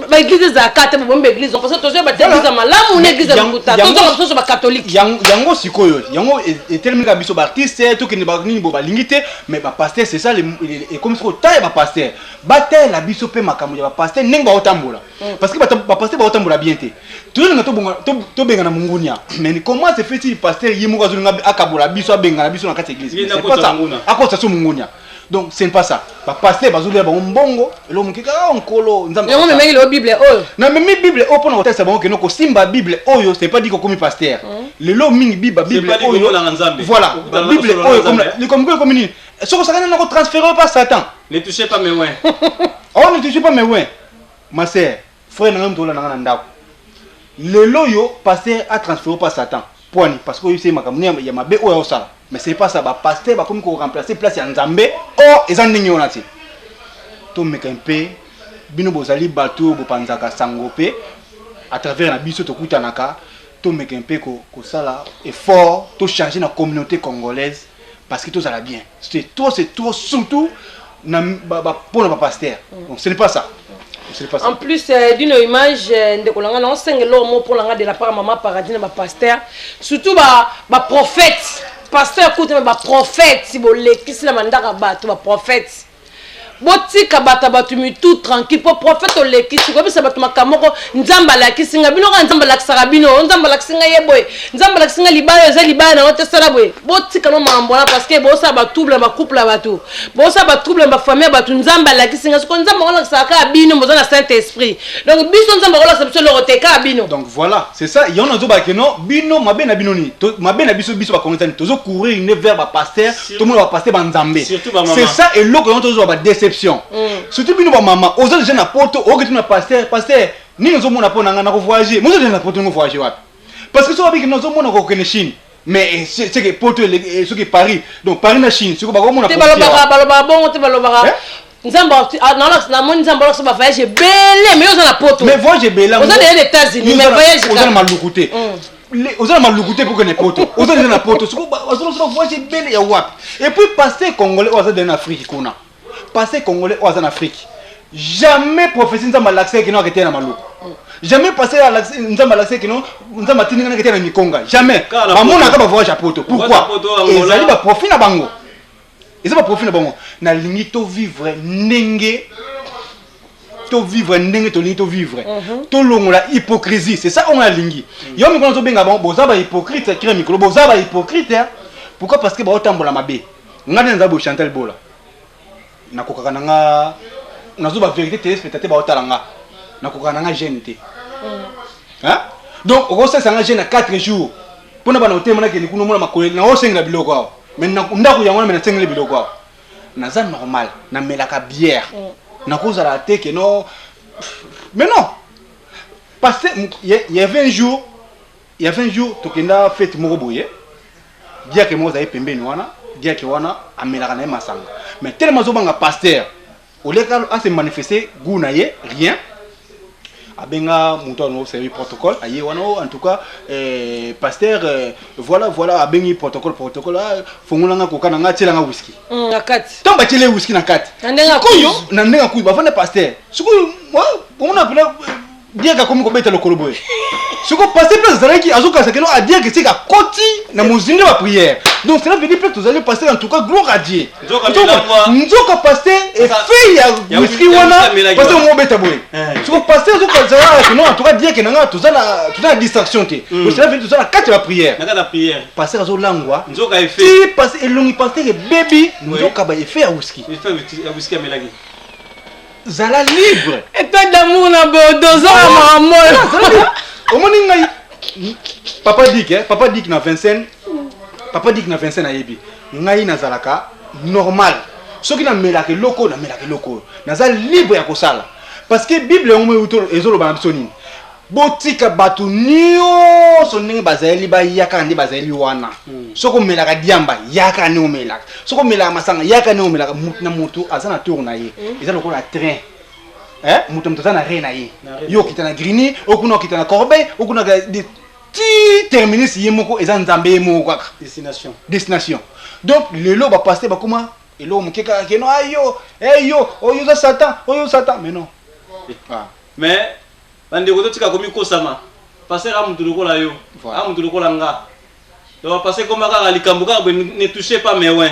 ba église za kate bobomi ba église parce que tozo ba église malamu une église ya muta tozo so ba catholique yango sikoyo yango etelemi ka biso ba artiste to kini ba nini bo ba lingité mais ba pasteur c'est ça et comme ça taille ba pasteur ba taille la biso pe makambo ya ba pasteur ndenge ba otambola parce que ba pasteur ba otambola bien te toujours na to benga na mungunia mais comment se fait-il pasteur yimo ka zunga akabola biso abenga na biso na kati église c'est pas ça akosa so mungunia donc c'est pas ça ba pasteur bazolia ba mbongo elo mukika onkolo nzambe yango memeli la bible oyo na memi bible oyo pona kotesa bango keno ko simba bible oyo c'est pas dit ko komi pasteur lelo mingi bible oyo voilà bible oyo comme ni soko sakana na ko transférer par Satan ne touchez pas mes ouins oh ne touchez pas mes ouins ma sœur frère na mtola na ndako lelo yo pasteur a transféré par Satan poani parce que c'est makamuni ya mabe oyo sala mais c'est pas ça ba pasteur ba comme ko remplacer place ya nzambe oh ezan ningi onati to mekampe bino bozali bato bopanzaka sango pe à travers na biso to kutanaka to mekampe ko sala effort to changer na communauté congolaise parce que tout ça va bien c'est trop surtout na pour le pasteur donc ce n'est pas ça. En plus d'une image de kolanga na sengelo mo pour langa de la part maman paradis na ba pasteur surtout ba prophète pasteur écoute ba prophète si bolé qui c'est la mandaka bato ba prophète botika batu mi tout tranquille pour prophète olekisi ko bisa batu makamoko nzamba la kisinga bino ka nzamba la kisarabino nzamba la kisinga yeboy nzamba la kisinga libaya za libaya na wote sala boy botika no mambo na parce que bosa ba trouble ba couple batu bosa ba trouble ba famille batu nzamba la kisinga ko nzamba wala kisaka bino moza na Saint Esprit donc biso nzamba wala sabso le roteka bino donc voilà c'est ça yona zo ba keno bino mabe na bino ni mabe na biso ba kongezani tozo courir une vers ba pasteur tout monde ba pasteur ba nzambe c'est ça et loko yon tozo ba déception surtout bino ba maman aux autres jeunes apôtres au que tu na pasteur ni nous mona pona nga na voyager moi je na apôtres ngo voyager wapi parce que so ba que nous mona ko kene Chine mais c'est que poto ce qui Paris donc Paris na Chine ce ko ba ko mona te baloba bon te baloba nzamba na moni nzamba so ba voyager belé mais aux na poto mais voyager belé aux des États-Unis mais voyager aux malukuté aux malukuté pour que ne poto aux na poto ce ko voyager belé ya wapi et puis passer congolais aux en Afrique kuna passer congolais aux en Afrique jamais prophétie nzamba l'accès qui n'a été na maluku jamais passer à nzamba l'accès qui non nzamba tini na été na mikonga jamais bamona ka ba voyage poto pourquoi ezali ba profit na bango ezali ba profit na bango na lingi to vivre ndenge to lingi to vivre to longola hypocrisie c'est ça on a lingi yo mi kono benga bon boza ba hypocrite kira mikolo boza ba hypocrite pourquoi parce que ba otambola mabe ngana nzabo Chantal Bola na kokaka nanga nazo ba vérité téléspectateur ba otalanga na kokaka nanga GNT hein donc on sait ça nga jeune 4 jours pour na ba na otema na ke ni kuno mona makole na osenga biloko awo mais ndako yango na senga biloko awo naza normal na melaka bière na kozala te que non mais non parce que il y a 20 jours tokenda fête moko boye dia ke moza epembeni wana dia ke wana amelaka na masanga mais tellement zobanga pasteur au lieu à se manifester gounaye rien abenga muto no service protocole aye wana en tout cas pasteur voilà abengi protocole fongolanga kokana nga tselanga whisky na kati tomba tele whisky na kati koyo na ndenga kuyi bafana pasteur suko omona pela bien ka komi ko beta lokolo boye suko pasteur place zalaki azuka sekelo a dire que c'est ka koti na muzinde ba prière donc cela veut dire que vous allez passer en tout cas gloire à Dieu nzoka pasteur et fait ya whisky wana pasteur mo beta boye suko pasteur azuka zala que non en tout cas dire que nanga tozala distraction te donc cela veut dire tozala kati la prière pasteur azolangwa nzoka effet ti pasteur elongi pasteur et baby nzoka ba effet ya whisky amelaki zala libre état d'amour na bodozo maman au moins ngai papa dit na Vincent na yebi ngai nazalaka normal soki na melaka loko nazala libre ya kosala parce que bible on me ezoloba na biso nini botika batu nyonso ndenge bazali bayaka ndi bazali wana soko melaka diamba yaka ni omelaka soko melaka masanga yaka ni omelaka na mutu azana tour na ye eza lokola train mutu azana re na ye yo kitana grini okuna kitana corbeille okuna ti terminer si yemoko eza nzambe yemoko kaka destination donc lelo ba passer ba comment elo mukeka keno ayo oyo za satan mais non mais bande ko tika komi kosama passer a mutu lokola yo a mutu lokola nga donc passer comme ka likambuka ne touchez pas mes ouins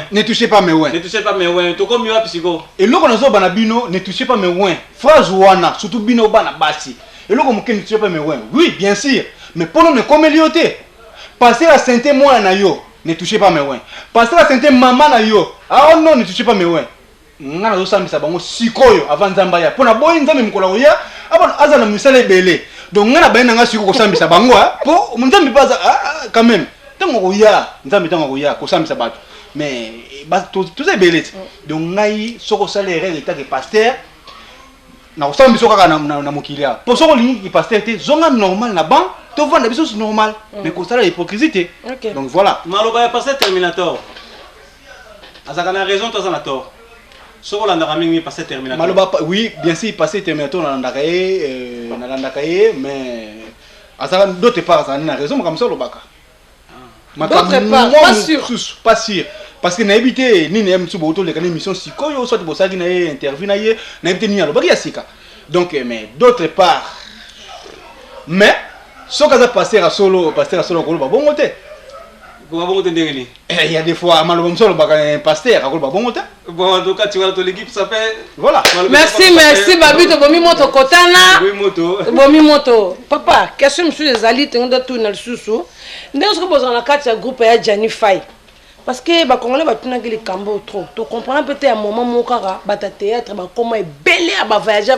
to comme yo apsiko eloko nazo bana bino ne touchez pas mes ouins phrase wana surtout bino bana basi eloko muke ne touchez pas mes ouins oui bien sûr mais pour ne comme lioté passer la sainteté moi na yo ne touchez pas mes ouins passer la sainteté maman na yo ah non ne touchez pas mes ouins ngana zo sambisa bango sikoyo avant nzamba ya pona boy nzambe mukola oya abana azana misale belé donc ngana bayina nga siko ko sambisa bango po nzambe baza quand même tango koya nzambe tango koya ko sambisa bato mais tout ça belé donc ngai soko salaire l'état que pasteur na ko sambisa kaka na mokilia po soko lingi ki pasteur te zonga normal na ban to vendre biso normal mais ko sala hypocrisie donc voilà maloba ya pasteur terminator azaka na raison to na tort soko la ndaka passer terminator maloba oui bien sûr passer terminator na ndaka mais azaka d'autre part ça na raison comme ça lobaka d'autre part pas sûr parce que na habité ni na mtsubo auto le kana émission sikoyo soit bosaki na interview na habité ni alobaki ya sika donc mais d'autre part mais soka za passer à solo ko ba bongo te il y a des fois malheureusement solo ba pasteur ko ba bongo te bon en tout cas tu vois l'équipe ça fait voilà merci babi to bomi moto kotana bomi moto papa question monsieur ezali tengo tout na susu ndenge ce que besoin na kati ya groupe ya Janify parce que ba congolais ba tuna ki likambo trop to comprendre peut-être un moment mokara ba ta théâtre ba comment belé ba voyager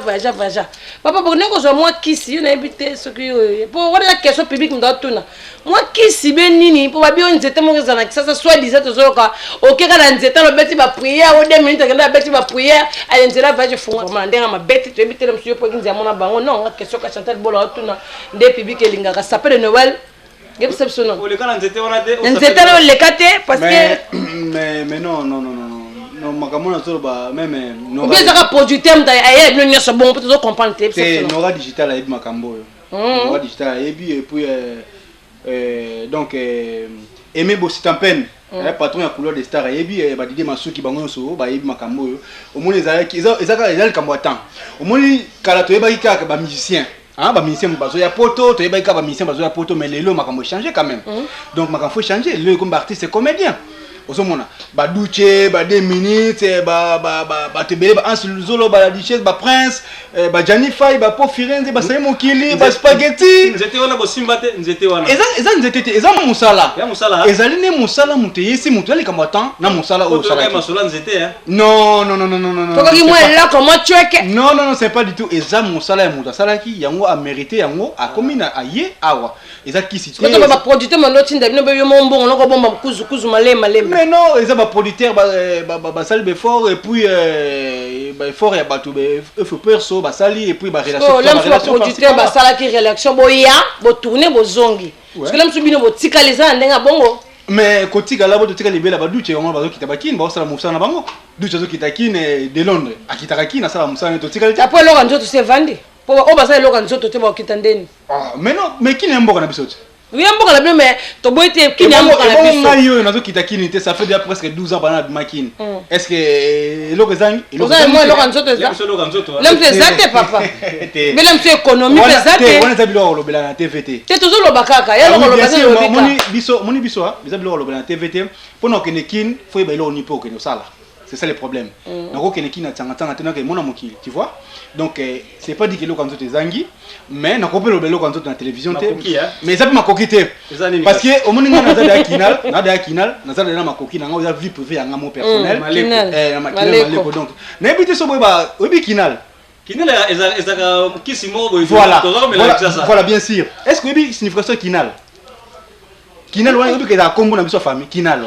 papa pour neko zo moi kisi on a habité ce que pour la question publique ndo tuna moi kisi be nini pour ba bi on nzete mo za na sasa soit disait to zoka OK kana nzete lo beti ba prière o 2 minutes kana beti ba prière ale nzela va je fonga mandanga ma beti to habité le monsieur pour kinza mona bango non la question ka Chantal Bola tuna nde public elinga ka sapé de Noël exceptionnel. Pour les cas nzete on a des nzete lo le kate parce que mais non makamona solo ba même non bien ça produit terme d'ailleurs nous n'y sommes bon peut comprendre c'est Nora digital et makambo Nora digital et puis donc aimer bossi tampen patron ya couleur des stars et puis ba Didier Masuki bango so ba yebi makambo au moins ezaka kambo temps au moins kala to yeba kaka ba musicien ba musicien bazo ya poto to yeba kaka ba musicien bazo ya poto mais lelo makambo changer quand même donc makambo faut changer le comme artiste et comédien osomona ba douche ba 2 minutes ba tebele ba ansulzolo ba la duchesse ba prince ba Janify ba po firenze ba saimo kili ba spaghetti nzete wana bo simbate nzete wana eza nzete te eza musala ya musala ezali ne musala mutu yesi mutu ali kamata na musala o sala ka masolo nzete non to ki moi là comment tu es non c'est pas du tout eza musala ya mutu sala ki yango a mérité yango a komina aye awa eza kisi te to ba producteur manoti ndabino be yo mombo on ko bomba kuzu malema mais non ils ont ba producteur ba sali be fort et puis ba fort ya batu be faut perso ba sali et puis ba relation producteur ba sala ki relation boya bo tourner bo zongi parce que là msubino bo tika les ans ndenga bongo mais kotika là bo tika libela ba duche on ba kita bakine ba sala musana bango duche zo kita kine de Londres akitaka kine sala musana to tika après lo kanzo to se vandi po o ba sala lo kanzo to te ba kita ndeni mais non mais kine mboka na bisote oui, on va mais to boite kini amo kana biso. On a eu nazo kita kini ça fait déjà presque 12 ans bana makine. Est-ce que lo kezangi? Lo kezangi moi lo kanzoto za. L'homme présente papa. Mais l'homme c'est économie présente. On a bilo lo bela na TVT. C'est toujours lo bakaka, ya lo bela na TVT. Moni biso biza bilo lo bela na TVT. Pono ke nekin faut ba lo ni po ke no sala. C'est ça le problème. Donc ke nekin na tanga tena ke mona mokili, tu vois? Donc c'est pas dit que lo kanzoto zangi. Mais na kopelo belo quand on na télévision mais ça peut ma coquille parce que au moment na da kinal na za na makoki na nga vie privée ya ngamo personnel maleko donc na ebité so boba obi kinal ezaka kisimo boy voilà bien sûr est-ce que obi signification kinal wana obi ke za kombo na biso famille kinal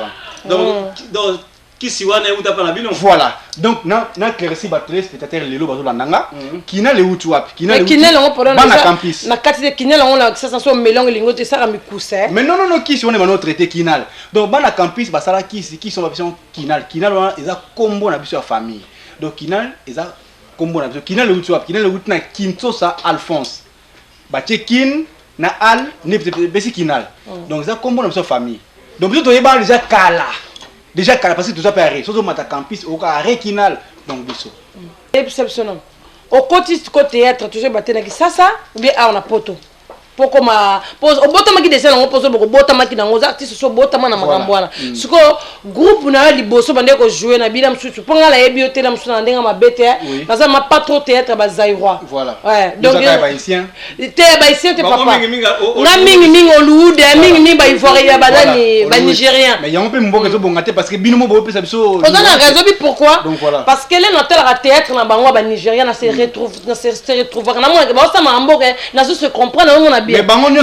donc kisi wana euta pa na bino voilà donc na clairci ba téléspectateur lelo bazo landanga kina le utu wapi kina le on pendant na campus na kati de kina la on la ça so melongo lingo te ça mi cousin mais non kisi on est bano traité kinal donc ba na campus ba sala kisi qui sont option kinal wana eza kombo na biso ya famille donc kinal eza kombo na biso kina le utu wapi kina le utu na Kintosa Alphonse ba chekin na al ne besi kinal donc ça comme bonne famille donc biso toyeba déjà kala parce que tout ça peut arrêter surtout mata campus au arrêt kinal donc biso exceptionnel au côté théâtre tu sais batena ki sasa ou bien on a poto poko ma pose obotama ki descend on pose boko botama ki nango artiste so botama na makambo wana siko groupe na liboso bande ko jouer na bina msusu ponga la yebi hôtel msusu na ndenga mabete parce que ma pas trop théâtre ba zairoi voilà ouais donc les haïtiens te papa na mingi olude mingi ba ivoirien ba dani ba nigérien mais yango pe mboka zo bongate parce que bino mo bo pesa biso on a raison pourquoi voilà. Parce que les noteurs théâtre na bango ba nigérien na se retrouve na mo ba ça ma mboka na se comprendre mais bango ne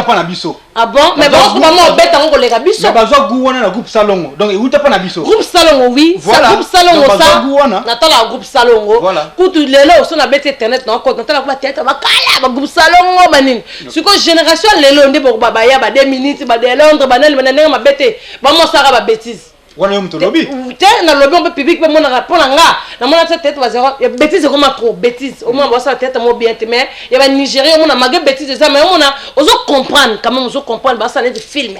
pas na biso ah bon mais bango pas mo beta ngo kolega biso mais bazwa guwana na groupe salongo donc euta pas na biso groupe salongo oui voilà. Groupe salongo ça na tala groupe salongo voilà kutu lelo so na beta internet na ko na tala ko théâtre ba kala ba groupe salongo banini siko génération lelo ndé ba ba ya ba 2 minutes ba de Londres ba nel ba ma bete ba mo sara ba bêtise wana yomu to lobby te na lobby on peut public pe mona rapona nga na mona tête va zéro bêtise comme trop bêtise au moins ba ça tête mo bien mais il y a Nigérien mona magé bêtise ça mais mona ozo comprendre quand même ozo comprendre ba ça net film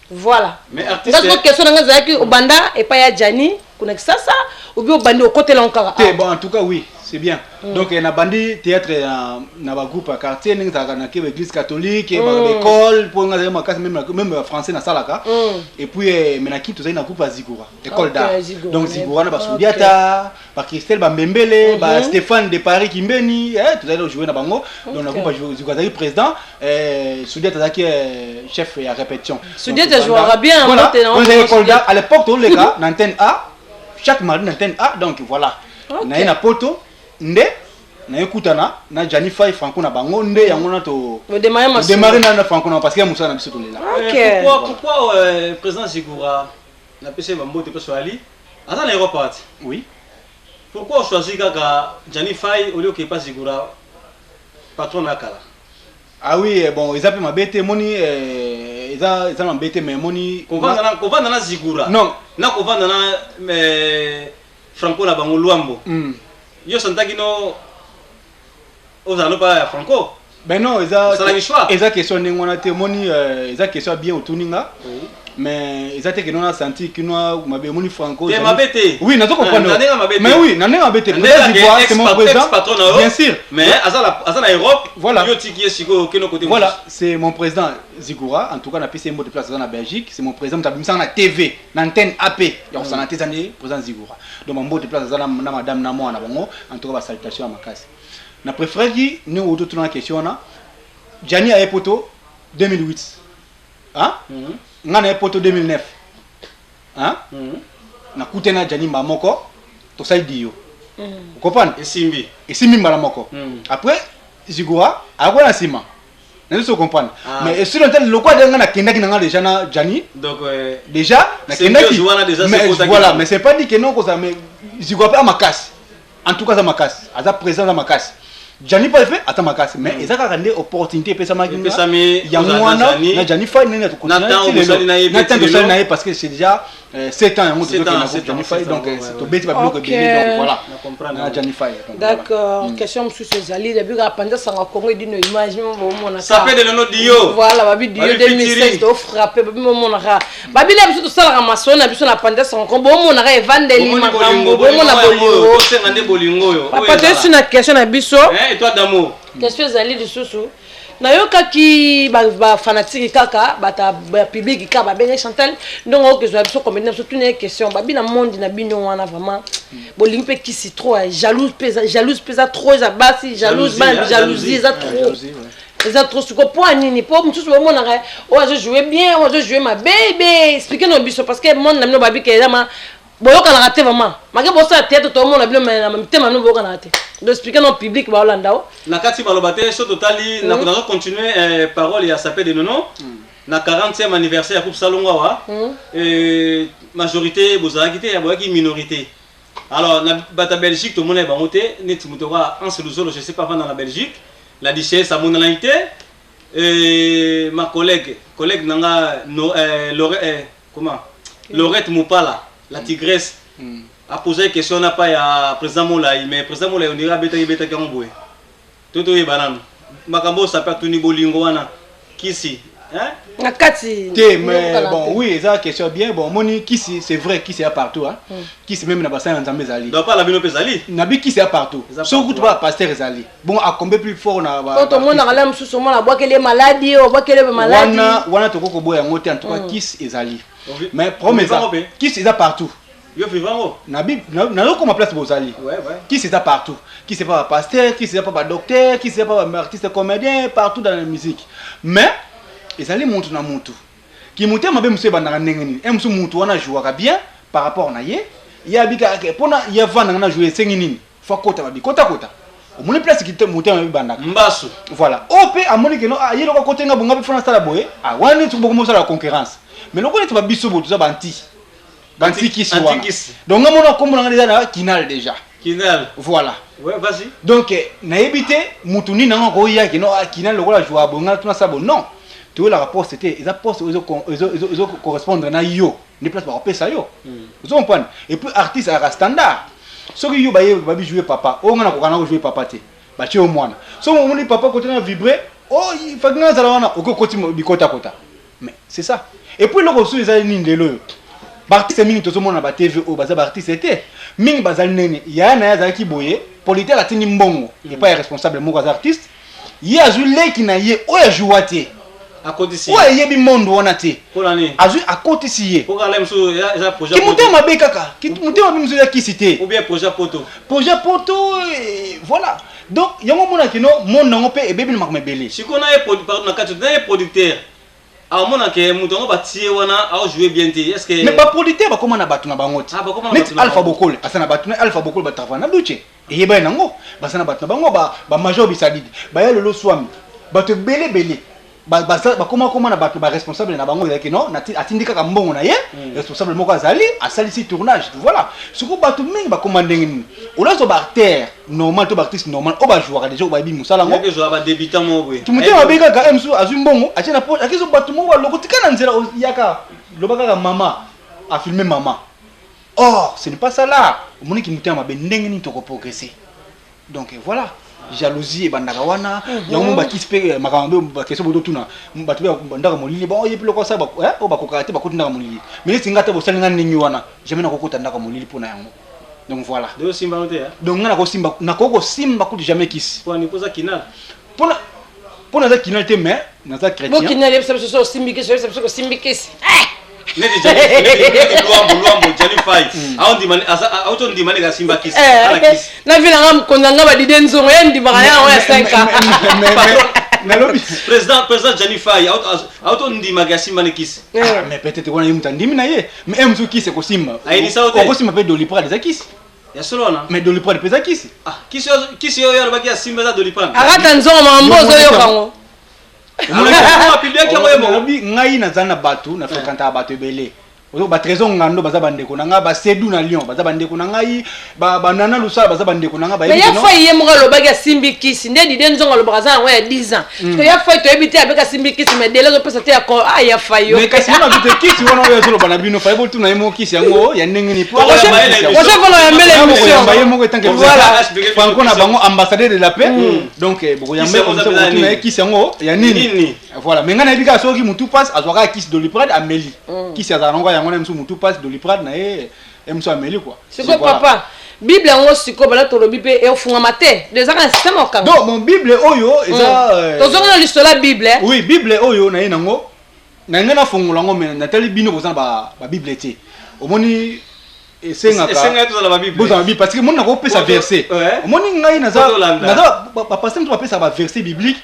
voilà mais artiste donc question nga zaki obanda et pas ya Jani kuna ça ou bien obandi au côté l'encore bon en tout cas oui c'est bien donc na bandi théâtre na ba groupe à quartier ninga na ke église catholique ba école pour nga ma casse même français na salaka et puis menaki to na groupe à Zigura école d'art donc Zigura na ba Soudiata ba Christelle ba Mbembele ba Stéphane de Paris Kimbeni tout allait jouer na bango donc na groupe Zigura zaki président Soudiata zaki chef à répétition Soudiata jouera bien voilà école d'art à l'époque tous les gars na antenne A chaque mardi na antenne A donc voilà na ina poto nde na ekutana na Jani Fay Franco na bango nde yango na to démarrer na Franco na parce que musa na biso to lela pourquoi président Zigura na PC Mambote pe Swali ata na Europe oui pourquoi choisir kaka Jani Fay au lieu que pas Zigura patron na kala ah oui bon ils appellent ma bête moni ils ont ma bête mais moni kovanda na Zigura non na kovanda na Franco na bango Luambo yo sentaki no ozalo pa Franco ben non eza question ndenge wana te moni eza question bien otuninga mais eza te que non a senti que no mabe moni Franco te mabete oui nazo comprendre mais oui na mabete c'est mon président bien sûr mais azala Europe voilà yo tiki esiko keno côté voilà c'est mon président Zigura en tout cas na PC mot de place dans la Belgique c'est mon président tabimisa na TV na antenne AP ya osana te zande président Zigura donc mon mot de place dans na madame na moi na bango en tout cas salutation à makasi na préféré qui nous autour de la question na Jani a poto 2008 hein ngana poto 2009 hein na kutena Jani mbamoko to saidi yo vous comprenez esimbi mbala moko après Zigura akona sima na so comprendre mais sur le tel lokwa de ngana kendaki na déjà na Jani donc déjà na kendaki mais voilà mais c'est pas dit que non que ça mais Zigura pas makasi en tout cas ça makasi aza présent dans makasi Jani pas fait attends makasi mais ils a regardé opportunité pesa maki ya mwana na Jani Fay nene to continuer na temps de ça parce que c'est déjà 7 ans yango to na Jani Fay donc c'est to beti ba bloc bien donc voilà na Jani Fay d'accord question sur ces alliés depuis rapanda sanga Congo dino image mo mona ça fait de nono dio voilà babi dio 2016 to frapper babi mo mona ra babi la biso to sala ramasso na biso na panda sanga Congo mo mona ra evandeli makambo mo mona bolingo to senga nde bolingo yo papa te sur na question na biso et toi d'amour question zali de soso na yo kaki ba fanatique kaka bata public ka ba benga Chantal ndongo ke zo biso combien biso tune question ba bina monde na bino wana vraiment bolingi pe ki si trop jalouse pesa trop za basi jalouse jalousie za trop ça trop ce qu'on point ni pas tout ce moment là oh je jouais bien oh je jouais ma bébé expliquer nos biso parce que monde na no babi ke dama boyoka na raté vraiment mage bossa tête to monde na bilo mais na même tema no boyoka na raté de expliquer non public ba Hollanda na kati balobate so totali na kuna continuer parole ya sapé de nono na 40e anniversaire ya coupe salongo wa et majorité bozaki te ya boyaki minorité alors na bata Belgique to monde ba moté neti mutoka en seluzolo je sais pas dans la Belgique la DCS a monalité et ma collègue nanga Laurette Moupala la tigresse a posé une question n'a pas ya président Moulay mais président Moulay on dirait beta kamboé toto e banane makambo ça peut tuni bolingo wana kisi hein nakati mais bon oui ça question bien bon moni kisi c'est vrai kisi ya partout hein kisi même na bassin nzambe ezali donc pas la bino pezali na bi kisi ya partout surtout tu vas pasteur ezali bon a combien plus fort na ba quand on mona kala msusu mona bwakele maladie o bwakele maladie wana to koko boya ngote en tout cas kisi ezali mais promesse kisi eza partout yo vivant na bi na yo comme place bozali kisi eza partout kisi pas pasteur kisi pas docteur kisi pas artiste comédien partout dans la musique mais ezali muntu na muntu ki muté mabe muso bandaka ndenge nini muso muntu wana jouaka bien par rapport na ye ya bika pona ya vanda na jouer sengi nini fa kota babi kota omoni place ki muté mabe bandaka mbasu voilà ope amoni ke no yelo ko kotenga bunga be fona sala boye wani tu boko la concurrence mais loko ne tu ba biso bo tu za banti qui soit donc amona kombo na déjà kinal déjà kinal voilà ouais vas-y donc na ebité mutu ni na ko ya ke no kinal lokola joua bonga tuna sabo non tu la rapport c'était ils apportent ils correspondre na yo ni place ba pesa yo vous comprenez et puis artiste à standard so ki yo ba jouer papa o ngana ko kana jouer papa te ba ti o mwana so mo ni papa ko tena vibrer oh il faut que na wana o ko koti bikota kota mais c'est ça et puis le reçu ils allent ndelo artiste mingi to mona ba TV o baza artiste était mingi bazali nene ya na ya za ki boye politique atini mbongo il pas responsable mo za artiste ye azule ki na ye o ya jouate akotisi ouais yebi monde wana te polani azu akotisi ye pour aller mso ya projet ki muté mabe kaka ki muté mabe mso ya kisité ou bien projet poto voilà donc yango mona kino monde ngo pe ebebi na makmebele sikona e pardon na katu na e producteur a mona ke muto ngo batie wana a jouer bien te est-ce que mais ba producteur ba komana batu na bangoti alpha bokol asana batu na alpha bokol ba travana duche e yeba nango basana batu na bango ba major bisadidi ba ya lelo swami batu belé ba comment na bato ba responsable na bango yaki non atindika ka mbongo na ye responsable moko azali asalisi tournage voilà suko bato mingi ba commande ngini olazo ba terre normal to ba artiste normal o ba jouer déjà ba bi musala ngo que jouer ba débutant mo boy tu muté ba bika ka emsu azu mbongo acha na poche akizo bato mo ba lokoti kana nzela yaka lobaka ka mama a filmer maman or ce n'est pas ça là moni ki muté ma be ndenge ni to ko progresser donc voilà jalousie bandaka wana yango ba kispe makambo ba question boto tuna batu ba ndaka molili bon yepi loko sa ba o ba kokate ba kotunda molili mais singa te bo salinga ningi wana jamais na kokota ndaka molili pona yango donc voilà de simba note donc ngana ko simba na koko simba ko jamais kisi pour ni posa kinal pona za kinal te mais na za chrétien bo kinal yebsa so simbi kisi yebsa so simbi kisi neti luambo jani fai auto ndimani ka simba kisi ala kisi na vila ngam konanga ba dide nzongo yendi bakaya o ya 5 nalobi président jani fai auto ndima ka simba ne kisi mais peut-être wana yimta ndimi na ye mais mzu kisi ko simba ayi sa auto ko simba pe doliprade za kisi ya solo na mais doliprade pe za kisi kisi yo yaro baki ya simba za doliprade arata nzongo mambozo yo kango ngai naza na bato na fréquenta bato ebele ba trésor ngando baza bandeko na nga ba sedu na lion baza bandeko na ngai ba nana lusala baza bandeko na nga ba yebi no ya fa ye mo lo bagi simbi kisi nde dide nzongo lo baza na ya 10 ans to ya fa to ebiti abeka simbi kisi mais dele zo pesa te ya ko ya fa yo mais kasi na bite kisi wana yo zo bana bino fa ebo tu na yemo kisi yango ya ndenge ni po o se volo ya mele émission ba yemo ko tanke voilà franco na bango ambassadeur de la paix donc boko ya mele comme ça tu na kisi yango ya nini voilà mais ngana ebika soki mutu passe azwaka kisi doliprade ameli kisi azanonga yango na msu mutu passe doliprade na ye msu ameli quoi c'est quoi papa bible yango siko bala to lobi pe e ofunga mate des ans sema okanga donc mon bible oyo eza to zonga listo la bible oui bible oyo na ye nango na ngana fungola ngo mais na tali bino bozana ba bible te omoni esenga to la bible bozana bible parce que mon na ko pesa verset omoni ngai naza ba pasteur to ba pesa ba verset biblique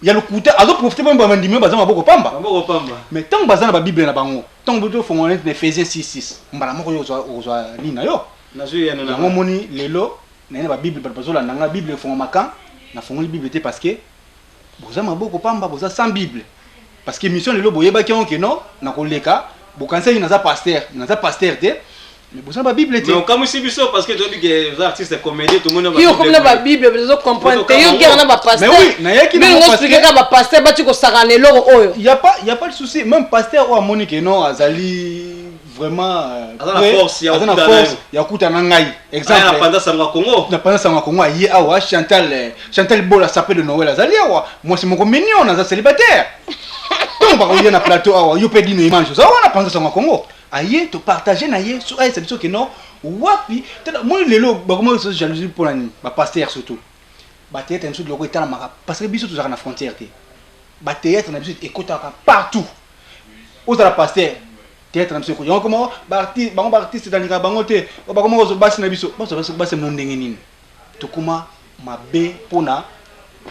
ya lokuta azo profiter ba bandimi bazama boko pamba mais tant bazana ba bible na bango tant boto fongola na Ephésiens 6:6 mbala moko yo ozwa nina yo na jeu ya nana ngo moni lelo na ba bible ba bazola nanga bible fongo makan na fongoli bible te parce que bozama boko pamba boza sans bible parce que mission lelo boyeba ki onke non na koleka bokansa ina za pasteur te mais bozana ba bible te mais comme si biso parce que tu dis que les artistes comédiens tout le monde yo comme na ba bible bezo comprendre te yo ngera na ba pasteur mais oui na yaki na expliquer ka ba pasteur ba tu ko sakane loko oyo y a pas de souci même pasteur ou Monique non azali vraiment Aza na force ya aza na okuta na force ya okuta na ngai exemple na Panza Sango ya Congo na Panza Sango ya Congo aye awa Chantal Bola sapé de Noël azali awa moi c'est mon mignon naza célibataire donc bakoya na plateau awa yo pe dino image ça wana Panza Sango ya Congo aye to partager na ye so aye c'est biso que non wapi tena moi lelo bakoma so jalousie pour nani ba pasteur surtout ba théâtre nso de loko etala maka parce que biso tozaka na frontière te ba théâtre na biso ekotaka partout aux la pasteur théâtre na biso ko yango comment ba artiste dans lika bango te ba comment zo basi na biso basi mo ndenge nini to kuma mabe pona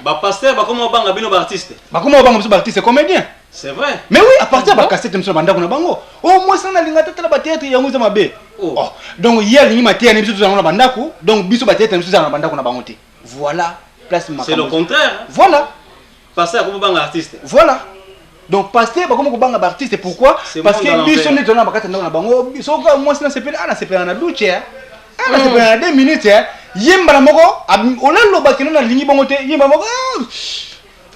ba pasteur ba comment banga bino ba artiste ba comment banga biso ba artiste comédien c'est vrai mais oui à partir de la cassette biso bandako na bango au moins ça na linga tata ba théâtre yango za mabe oh donc hier ni matia na biso tozana na bandako donc biso ba théâtre biso na bandako na bango te voilà place ma c'est le contraire voilà pasteur comment banga artiste voilà donc pasteur bakoma ko banga artiste pourquoi parce que biso ne tona bakata na bango so ka moi na sepela ana sepela na duche ana sepela na 2 minutes yemba na moko olalo bakino na lingi bango te yemba moko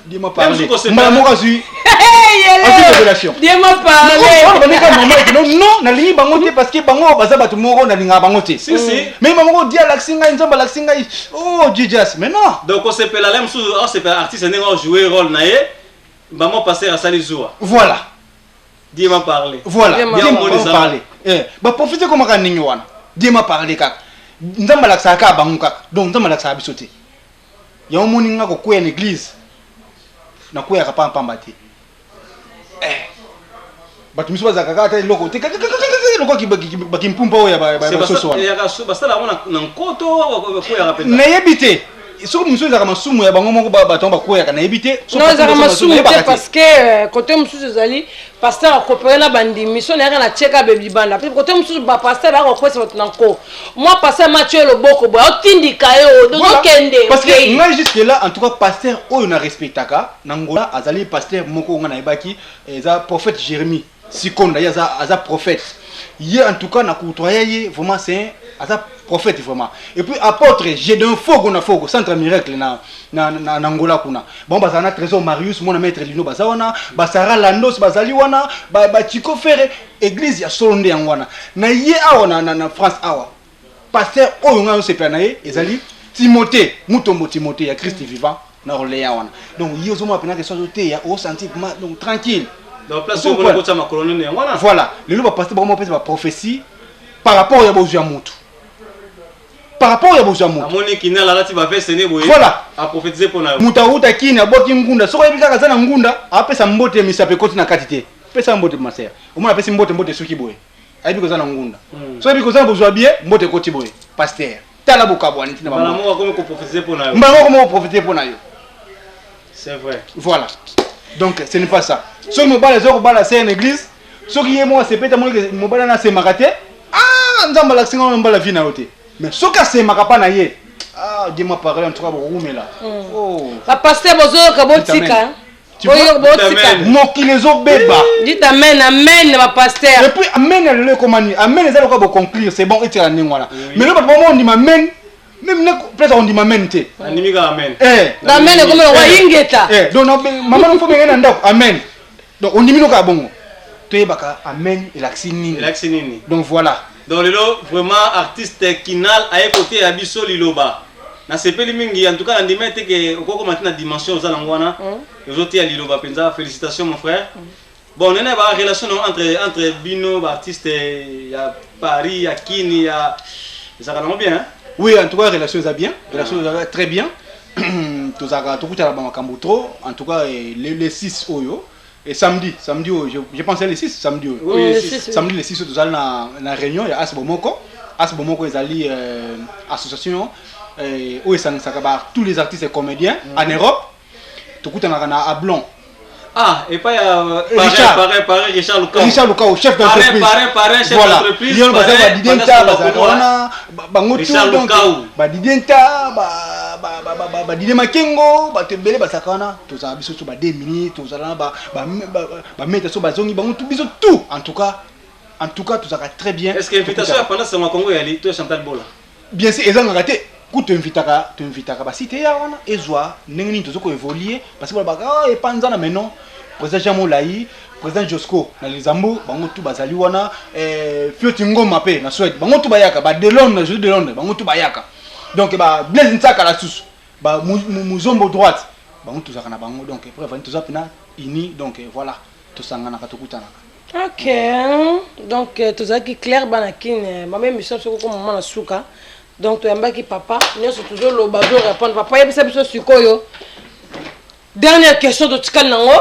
dis-moi parler mbala moko azui azui révélation dis-moi parler on va dire maman non na lingi bango te parce que bango baza batu moko na linga bango te si si mais maman ko dia laksinga nzamba laksinga oh Jesus mais non donc on sepela là msu on sepela artiste nengo jouer rôle na ye maman passer à Salizua. Voilà. Dis-moi parler. Voilà. Dis-moi parler. Bah profitez comme un nignon. Dis-moi parler kak. Nzamba la saka bangu kak. Donc nzamba la saka bisote. Ya omoni nga ko kwa l'église. Na kwa ka pamba te. Ba tumiso ba zakaka ta loko te. Loko ki mpumpa oya ba soso. Ya ka so basta la mona na nkoto ko ya rapenda. Na yebite. Soki mususu ezaka masumu ya bango moko batongo bakoyaka na yebi te non ezaka masumu te parce que côté mosusu ezali pasteur akopere na bandimi so nayaka na tieka bebibanda pe côté mosusu bapasteur bakokwesa bato na nko moi pasteur mathieu loboko boya otindika yo dozokende parce que ngai jusque là en tout cas pasteur oyo na respectaka na ngola azali pasteur moko nga na yebaki eza prophète Jérémie Sikonda ye aza prophète ye en tout cas na kutoya ye vraiment c'est aza prophète vraiment et puis apôtre j'ai d'un fogo na fogo centre miracle na Angola kuna bon bazana trésor Marius mona maître Lino bazawana basara Landos bazali wana ba Chico Ferre église ya Solonde yangwana na ye awa na France awa pasteur oyo nga se plana ye ezali Timothée Mutombo Timothée ya Christ vivant na Orléans wana donc ye ozomo apena que soit te ya au senti donc tranquille donc place où on peut ma colonne yangwana voilà le lo ba pasteur ba mo pesa ba prophétie par rapport ya bozu ya mutu par rapport à Bojamu. Amoni kina la lati va faire sene boye. Voilà. A prophétiser pour na. Mutauta kina boki ngunda. Soko yebika kazana ngunda, apesa mbote misape koti na katite. Pesa mbote maser. Omona pesa mbote suki boye. Ayibi kozana ngunda. So yebi kozana bozwa bien, mbote koti boye. Pasteur. Tala bokabwani tina bambo. Mbala mo comme ko prophétiser pour na yo. Mbala mo comme prophétiser pour na yo. C'est vrai. Voilà. Donc ce n'est pas ça. Soki mobala zoko bala c'est une église. Soki yemo sepeta mo mobala na se makate. Ah, nzamba la singa mbala vina yote. Mais ce que c'est ma capa naie, ah dis-moi parler en tout cas beaucoup mais là. Oh. La pasteur bozo kabotika. Boyo botika. Mon qui les ont béba. Dites amen amen ma pasteur. Et puis amen le commande. Amen les allons pas conclure, c'est bon et tu as né voilà. Mais le papa on dit amen. Même peut-être on dit amen te. Animiga amen. Amen comme le roi ingeta. Donc maman on faut bien ndako amen. Donc on dit mino ka bongo. Tu baka amen et l'axinini. L'axinini. Donc voilà. Donc lelo vraiment artiste kinal à côté à biso liloba na sepeli mingi en tout cas ndimete que okoko maintenant dimension za langwana ozoti ya liloba penza félicitations mon frère bon on a une relation entre bino artiste ya Paris ya Kini ya ça va bien hein? Oui en tout cas relation ça bien relation très bien tout ça tout la makambo trop en tout cas les 6 oyo. Et samedi, je pensais les 6 samedi. Oui, les 6. Samedi les 6 nous allons na réunion ya Asbomoko. Asbomoko ils allient association où ils s'accabent tous les artistes et comédiens en Europe. Tout coûte à Blon. Ah, et pas pareil Richard Lucao. Richard Lucao, chef d'entreprise. Pareil, chef d'entreprise. Lyon bazaba didenta bazana bango Richard Lucao. Ba didenta ba didé makengo ba tebele basakana toza biso to ba 2 minutes toza na ba mettre so bazongi bango tout biso tout en tout cas tout ça très bien. Est-ce que invitation à pendant ce Congo yali toi Chantal Bola. Bien sûr ezanga raté. Ku te invitaka ba cité ya wana ezwa ndenge nini tozoko évoluer parce que ba et panzana mais non président Molai président Josco na Lizambo bango tout bazali wana Fioti Ngoma pe na Suède bango tout bayaka ba de Londres de Londres bango tout bayaka donc ba Blaise Nsaka la sous ba Muzombo droite bango tout ça na bango donc après venir tout ça pena ini donc voilà tout ça ngana katukutana. Ok, donc tout ça qui clair banakin ma même mission sur comme maman na suka donc tu yamba ki papa nous sommes toujours le bazo répondre papa y a bisa biso sikoyo. Dernière question de Tikal Nango.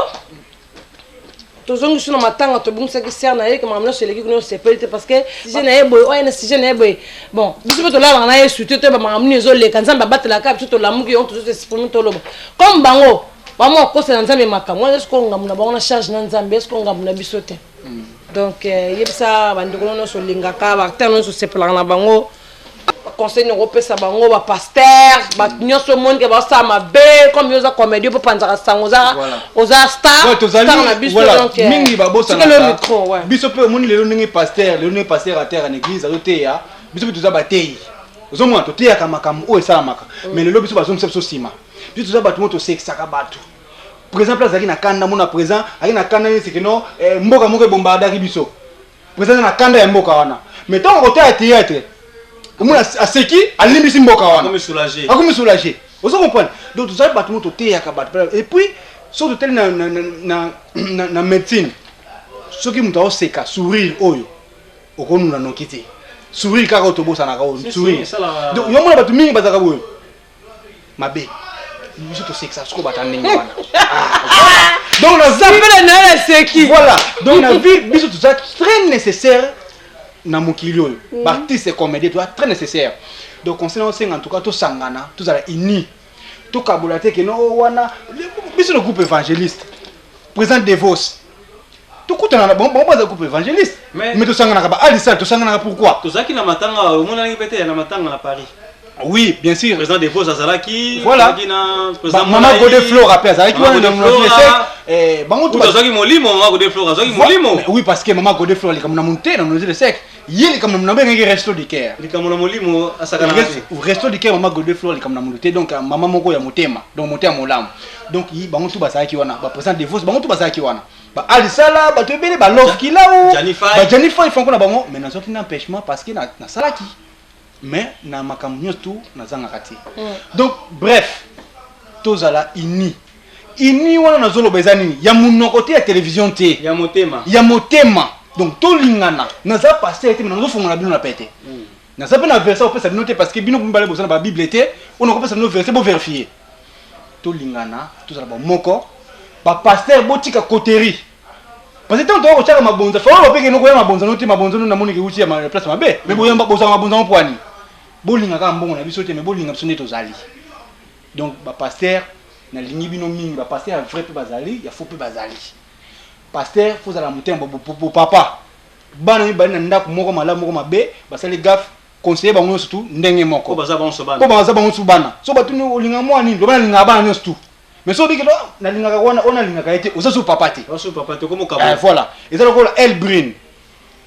Tozongi suna matanga to bungisa ki serna ye kama amna seleki kuno sepelite parce que si je na boy o ina si je na boy bon biso to la na ye suite to ba mamni zo le kanza ba batela ka biso to lamuki on to se exprimer to lobo comme bango ba mo ko se nzambe makamwa est-ce qu'on ngamuna ba on charge na nzambe est-ce qu'on ngamuna biso te donc yebisa bandiko no so lingaka ba tano so sepela na bango conseil no pesa bango ba pasteur ba nyoso monde ke ba sa mabe comme yoza comédie pour panzaka sango za oza star na biso donc mingi ba bossa na le micro ouais biso pe moni lelo ndenge pasteur à terre en église azote ya biso pe toza batei ozo mwa to teya kama o esala maka mais lelo biso bazo mseso sima biso toza batu moto sexaka batu par exemple azaki na kanda mona présent aki na kanda ni sekeno mboka moko bombardaki biso présent na kanda ya mboka wana mais tant côté à théâtre comment à seki alimbisi mboka wana akomi soulager vous comprenez donc tout ça batu moto te yakabat et puis surtout tel na médecine ce qui muta oseka sourire oyo okonu na nokiti sourire kaka otobosa na kao sourire donc yo mona batu mingi bazaka boyo mabe biso to sexa soko batandenge wana donc na zapela na seki voilà donc na vie biso tout ça très nécessaire na mokili oyo artiste et comédien toi très nécessaire donc conseil en tout cas to sangana tous ala ini to kabola te ke no wana biso le groupe évangéliste présent Devos to kutana na bon ba groupe évangéliste mais to sangana ka ba alisa to sangana pourquoi to zaki na matanga au mona ngi pete na matanga na Paris. Oui, bien sûr. Président Devos Azalaki, voilà. Maman Godefleur rappelle Azalaki wana na sec bango tout Azalaki molimo Maman Godefleur Azalaki molimo. Oui, parce que Maman Godefleur li comme na monter dans le sec. Yeli comme na benga resto du cœur. Li comme na molimo asakana. Resto du cœur Maman Godefleur li comme na monter donc maman moko ya motema donc motema molam. Donc yi bango tout basaki wana ba président Devos bango tout basaki wana. Ba alisala ba tebele ba love kilao. Ba Jennifer ils font ko na bango mais na zoti n'empêchement parce que na salaki. Mais na makamnyo tout na zanga kati donc bref tozala ini wana na zolo bezani ya munoko ya télévision te ya motema donc to lingana na za passer te na zo fonga na bino na pete na za pe na verset opesa bino te parce que bino mbale bozana ba bible te on ko pesa no verset bo vérifier to lingana tozala ba moko ba pasteur botika coterie parce que tant on chaka mabonza fa on peke no ko ya mabonza no te mabonza no na moni ke uti ya place mabe mais boyamba bozala mabonza en poani bolinga ka mbongo na biso te mais bolinga biso neto zali donc ba pasteur na lingi bino mingi ba pasteur vrai pe bazali ya faux pe bazali pasteur faut za la mutembo papa bana ni bana ndako moko malamu moko mabe basali gaf conseiller bango surtout ndenge moko baza bango so bana po baza bango so bana so batuni olinga mwa nini lobana linga bana nyo surtout mais so bikelo na linga ka wana ona linga ka ete oza so papa te comme kabo voilà ezala ko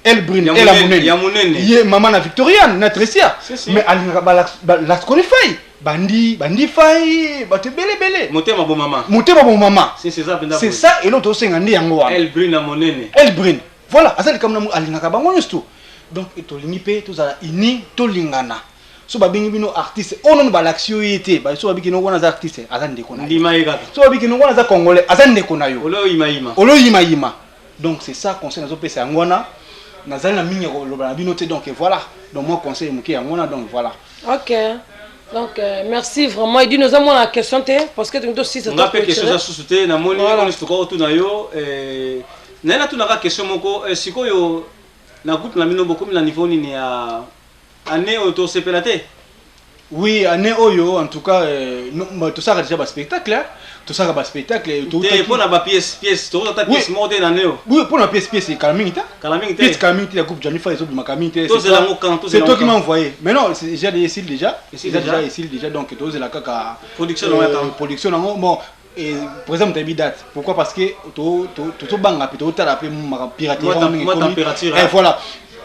Elbrine elle a monene ye maman na Victoriane na Tricia mais alinga la qualify bandi fai bate bele motema bon maman c'est ça et l'autre aussi ngandi yango wana Elbrine na monene Elbrine voilà azali comme na alinga ka bango nyustu donc etolingi pe tozala ini tolingana so babingi bino artiste ono ba l'action yete ba so babiki no wana za artiste azande ko na ndima yeka so babiki no wana za congolais azande ko na yo olo yima donc c'est ça conseil nazo pesa yango wana nazali na mingi loba na bino te donc voilà donc moi conseil muki yango na donc voilà OK donc merci vraiment il dit nous avons la question parce que tu aussi c'est on a fait question ça sous-souté na moni on est tout autour na yo na tu na question moko sikoyo na groupe na mino beaucoup na niveau ni ya année auto sepelate. Oui, année oyo en tout cas tout ça déjà ba spectacle tout ça ba spectacle tout pour na ba pièce tout ta pièce monter na neo. Oui, pour la pièce kalamingita pièce kalamingita la groupe Jennifer et autres makamite c'est toi qui m'as envoyé mais non j'ai essayé déjà donc tous la kaka production bon et par exemple t'as date pourquoi parce que tout banga puis tout la piraterie et voilà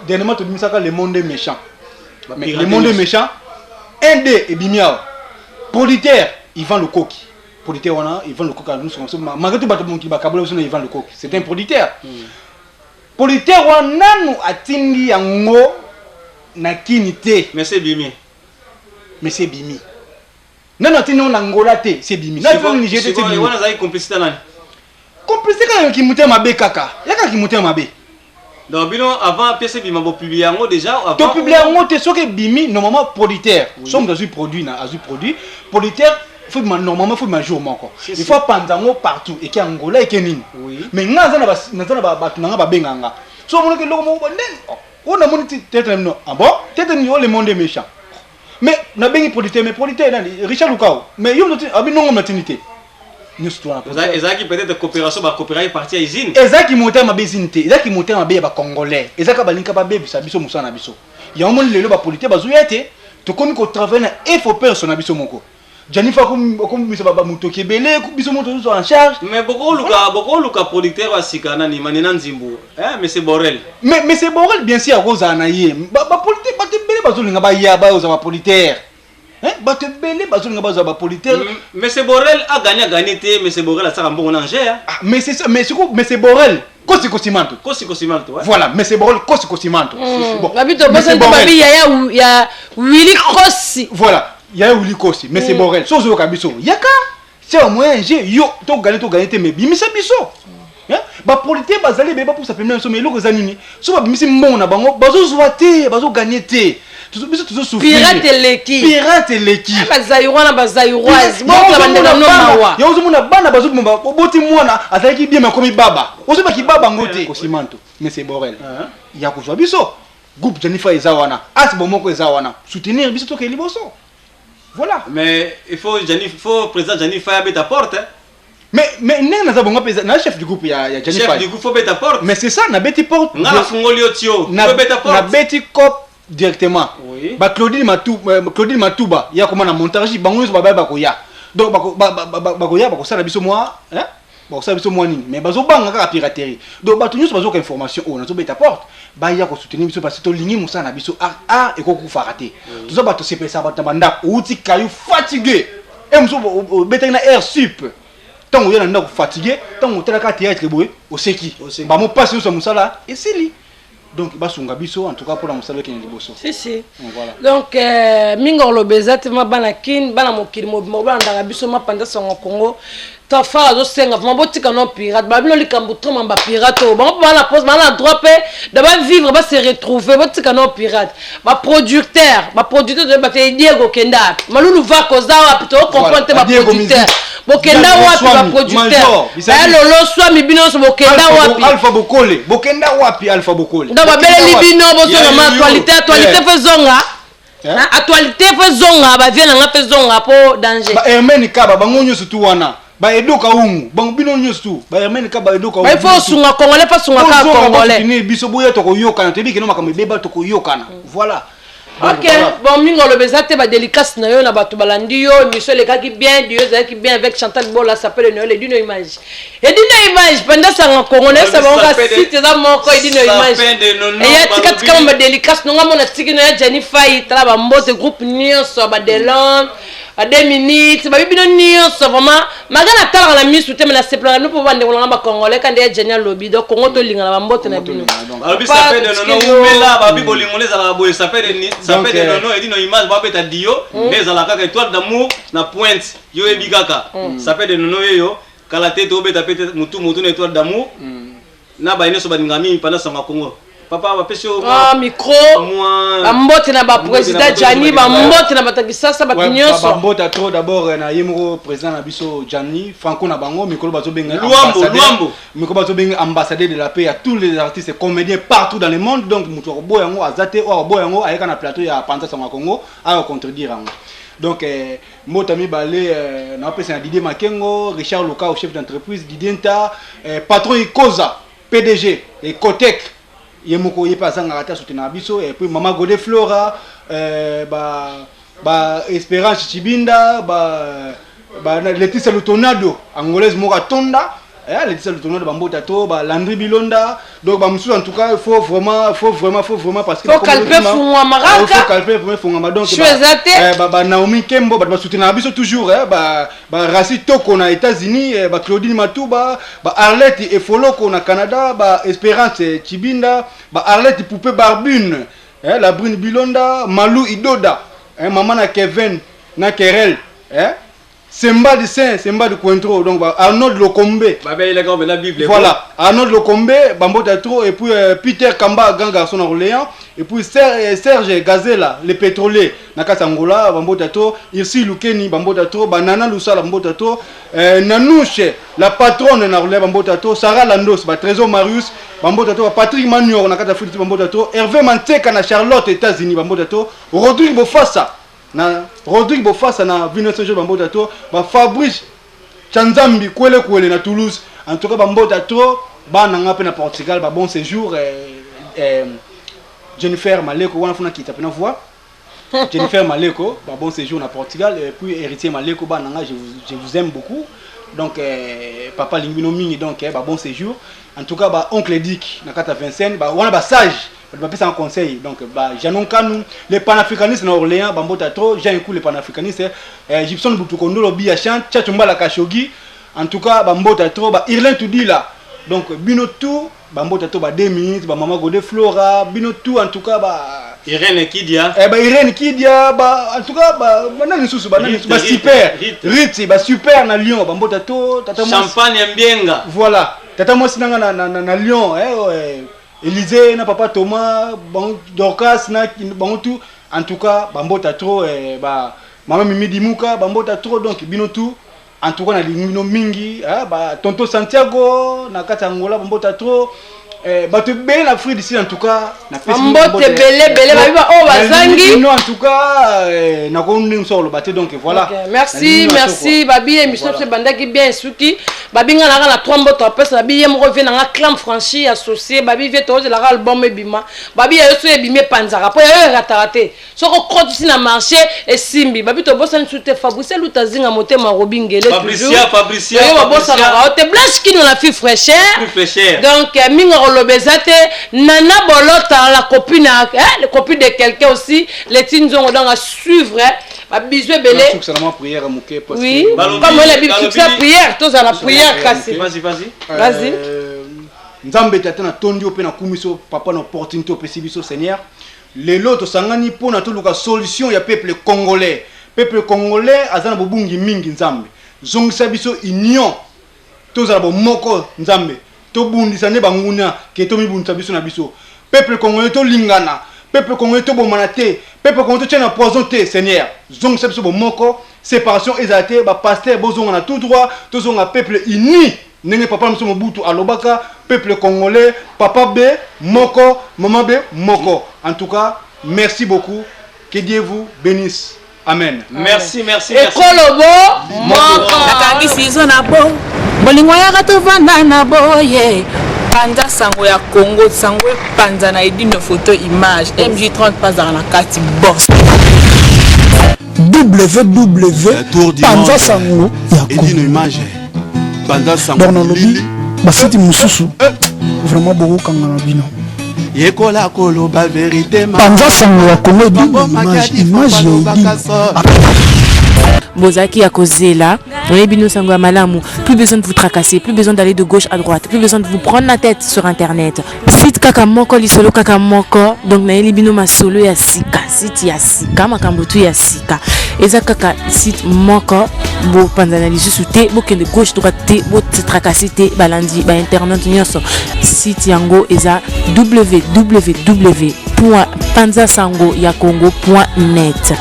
dernièrement tu dis ça le monde est méchant mais le monde est méchant. Un des et Bimiao, producteur, Yvan le Koki. producteur wana ils vendent le coq à nous malgré tout bato mon qui ba kabolo ils vendent le coq c'est un producteur producteur wana nous atindi yango na kinité mais c'est bimi non atindi on Angola te c'est bimi na tu Niger te c'est bimi wana zai complicité nani complicité quand qui muté mabe kaka yaka qui muté mabe donc bino avant PC bima bo publier yango déjà avant to publier yango te soki bimi normalement producteur somme dans un produit na azu produit producteur faut normalement faut major moko il faut panzango partout et qui Angola et qui nini mais ngaza na ba tunanga ba benganga so mon que loko mo nden on a mon tête non ah bon tête ni le monde est méchant mais na bengi producteur mais producteur Richard Lukao mais yo abi non matinité ezaki peut-être coopération ba coopérer parti à usine ezaki monter ma besinité ezaki monter ma be ba congolais ezaka balinka ba bebisa biso musana biso ya mo lelo ba politique bazuya te to komi ko travailler na effort personnel biso moko Janifa comme biso ba muto kebele biso moto en charge mais beaucoup luka producteur wa sikana ni manena nzimbu mais c'est Borel mais c'est Borel bien sûr roza na ye ba politique ba tebele bazulinga ba ya ba oza ba politique bato belé bazolinga bazo ba politique mais c'est Borel a gagné te mais c'est Borel a saka mbongo na ngea mais c'est ça mais c'est Borel kosi kosimanto ouais. Voilà mais c'est Borel kosi kosimanto bon babito bosa to babi ya Willy Kosi voilà ya Willy Kosi mais c'est Borel so zo kabiso yaka c'est au moins yo to gagner te mais bimisa biso ba politique bazali beba pour ça premier so mais loko zanini so ba bimisi mbongo na bango bazo zoate bazo gagner te biso tuzo souffrir pirate leki bazayirwana bazayiroise bongo bandela no mawa ya uzo muna bana bazo bomba boti mwana azalaki bien makomi baba ozo ba kibaba ngote kosimanto mais c'est Borel ya ko biso groupe Janifa ezawana as bomoko ezawana soutenir biso to ke liboso voilà mais il faut président Janifa ya beta porte mais n'est na zabonga pesa na chef du groupe ya Janifa chef du groupe faut beta porte mais c'est ça na beti porte ngala fungoli otio faut beta porte na beti cop directement ba Claudine Matuba ya comment na montage bango so ba koya donc ba koya ba ko sala biso moi ba ko sala biso moi nini mais bazo banga ka piraterie donc ba tunyo so bazo ka information on so beta porte ba ya ko soutenir biso parce que to lingi musa na biso et ko ku farate tout ça ba to sepesa ba tabanda outi kayu fatigué et muso beta na air sup tant on na fatigué tant on tela ka théâtre boy au seki ba mo passe so musala et c'est li donc basunga biso en tout cas pour la musala qui est liboso si voilà donc mingor lobezate ma bana kin bana mokili mo bana biso ma panda songo Congo ta fa zo senga vraiment botika non pirate ba bino likambu trop mamba pirate ba bana pose bana droit pe de ba vivre ba se retrouver botika non pirate ba producteur de ba te Diego Kenda malulu va kozawa pito comprendre ba producteur bokenda wapi ba producteur ba lolo swami bino so bokenda wapi bokenda wapi Alpha Bokole donc ba bele libino bosonga ma actualité fait zonga actualité fait zonga ba vient nga fait zonga po danger ba Hermene Kaba bangonyo surtout wana ba edoka ungu bango bino nyusu ba Hermene Kaba edoka ungu ba faut sunga congolais pas sunga ka congolais ni biso boya to koyokana te bikino makambe beba to koyokana voilà. Ok, bon, mingo le bezate ba délicace na yo na bato balandi yo, monsieur le kaki bien, Dieu zaki bien avec Chantal Bola s'appelle Noël et d'une image. Et d'une image pendant ça en congolais ça va on site ça moko et d'une image. Et ya tika tika ba délicace no ngamo na tiki na Janifa itala ba mbote groupe nyonso ba Delon à 2 minutes ba bino nyonso vraiment magana tala na misu te na sepla no po bande ngolanga ba congolais quand ya génial lobby donc Congo to linga na ba mbote na bino. Alors ça fait de nono umela ba bibo lingoleza la boye ça fait de nono et dino image ba beta dio mais à la kaka étoile d'amour na pointe yo e bigaka ça fait de nono yo kala tete obeta pete mutu na étoile d'amour na ba ine so ba ngami pendant ça Congo papa va pesio micro ba mbote na ba président Jani ba mbote na batakisasa ba kinyoso ba mbote trop d'abord na yemoko président na biso Jani Franco na bango micro bazo benga Luambo micro bazo benga ambassadeur de la paix à tous les artistes et comédiens partout dans le monde donc muto boya ngo azate o boya ngo ayeka na plateau ya Panza Sango Congo a contredire ngo donc motami balé na pesa na Didier Makengo Richard Luka au chef d'entreprise Didenta patron Ikoza PDG et Cotec yemoko yepa sanga kata soutenir biso et puis Mama Godé Flora ba Espérance Chibinda ba Laetitia Lutonado angolaise moka tonda le tournoi de Bambota to Landry Bilonda donc Bamsou en tout cas il faut vraiment parce que faut calper Fungwa Maraka faut calper Fungwa donc Naomi Kembo soutenir biso toujours Rassi Toko na États-Unis Claudine Matouba Arlette et Foloko na Canada Espérance Chibinda Arlette Poupée Barbune la Brune Bilonda Malou Idoda maman na Kevin na Kerel Semba de Saint, Semba de Cointreau, donc Arnaud Lokombe. Voilà, Arnaud Lokombe, Bambo Tatro, et puis Peter Kamba, grand garçon Orléans, et puis Serge Gazela, le pétrolier, Nakasangola, Bambo Tatro, Irsi Lukeni, Bambo Tatro, Banana Loussala, Bambo Tatro, Nanouche, la patronne Orléans, Bambo Tatro, Sarah Landos, Trésor Marius, Bambo Tatro, Patrick Manior, Nakata Fouti, Bambo Tatro, Hervé Manteka, na Charlotte, États-Unis, Bambo Tatro, Rodrigue Bofassa. Rodrigue Bofassa na Vincent Jean Bambo Tato Fabrice Chanzambi Kwele na Toulouse en tout cas Bambo Tato nanga pe na Portugal bon séjour Jennifer Maleko wana funa kita pe na voix Jennifer Maleko bon séjour na Portugal et puis héritier Maleko nanga je vous aime beaucoup donc papa Lingino Mingi donc bon séjour en tout cas oncle Dick na kata Vincennes wana sage je vais un conseil donc Janon Kanou les panafricanistes na Orléans Bambota trop j'ai un coup les panafricanistes Gibson Butukondo lobi ya chant Tchatchumba la Kashogi en tout cas Bambota trop Irlande tout dit là donc bino tout Bambota trop 2 minutes maman Godé Flora bino tout en tout cas Irène Kidia Irène Kidia en tout cas banani susu banani super Ritzi super na Lyon Bambota trop Champagne Mbienga voilà tata moi sinanga na Lyon Élysée na papa Thomas bon Dorcas na bon tout en tout cas Bambota trop maman Mimi Dimuka Bambota trop donc bino tout en tout cas na lingino mingi tonto Santiago na Katangola Bambota trop bato belle Afrique d'ici en tout cas na Bambote belle ba o bazangi non en tout cas na ko nding solo baté donc voilà merci babi émission se bandaki bien suki babi nga na 3 mboto apesa babi yem revient na clan franchi associé babi vie to la album ebima babi yo so ebimé panzaka po yo ratarate soko crotte na marché et simbi babi to bossa nsute Fabrice Lutazinga motema Robingele toujours Fabricia yo bossa na te blanche qui nous la fille fraîcheur donc minga lobezate nana bolota la copine le copine de quelqu'un aussi les tinzongo donc à suivre ba bisou belé c'est la prière muké parce oui comme la bible toute sa prière tous à la prière cassé vas-y nzambe tatana tondio pe na kumiso papa na opportunité opesi biso Seigneur lelo to sangani pona to luka solution ya peuple congolais azana bobungi mingi nzambe zongisa biso union tozala bo moko nzambe to bundisa ne banguna ke to mibundisa biso na biso peuple congolais to lingana peuple congolais to bomana te peuple congolais to na poison te Seigneur zongisa biso bo moko séparation ezate ba pasteur bozonga na tout droit to zonga peuple uni nenge papa mso Mobutu alobaka peuple congolais papa B moko maman B moko en tout cas merci beaucoup que Dieu vous bénisse amen merci ekolobo moko nakangi sizo na bo bolingo ya to vanda na boye panza sango ya Congo sango panza na Edino photo image MJ30 pas na kati boss panza sango ya Edino image panza sango lili basiti mususu vraiment beaucoup kangana bino yekola koloba vérité panza sango ya Congo image Bozaki à Kozela, plus besoin de vous tracasser, plus besoin d'aller de gauche à droite, plus besoin de vous prendre la tête sur internet. Site kaka moko lisolo kaka moko, donc na elibino masolo ya sika, site ya sika makambotu ya sika. Eza kaka site moko bo panzana lisusu te, bo kende gauche droite te, bo tracasser te balandi ba internet nyonso. Site yango eza www.panzasangoyakongo.net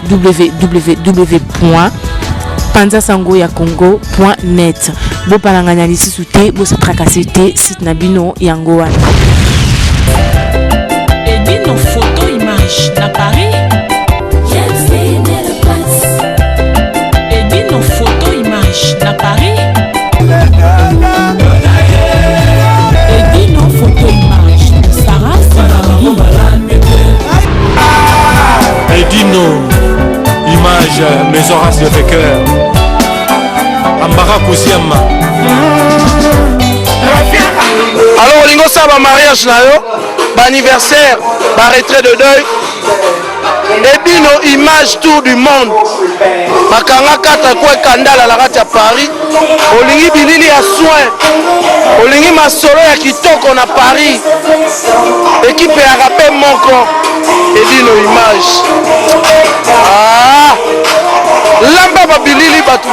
www.panzasangoyakongo.net bo palanganya lisusu te bo se tracasser te site na bino yango wana Edino photo image na Paris Edino photo image na Paris Edino photo image Sarah Edino image Maison Race de Cœur Ambara Kousiama olingo osala mariage na yo anniversaire retrait de deuil ebino image tour du monde bakanga kata kwa kandala la kati ya Paris olingi bilili ya soin olingi masolo ya kitoko na Paris ekipe ya rapé moko ebino image lamba babilili batu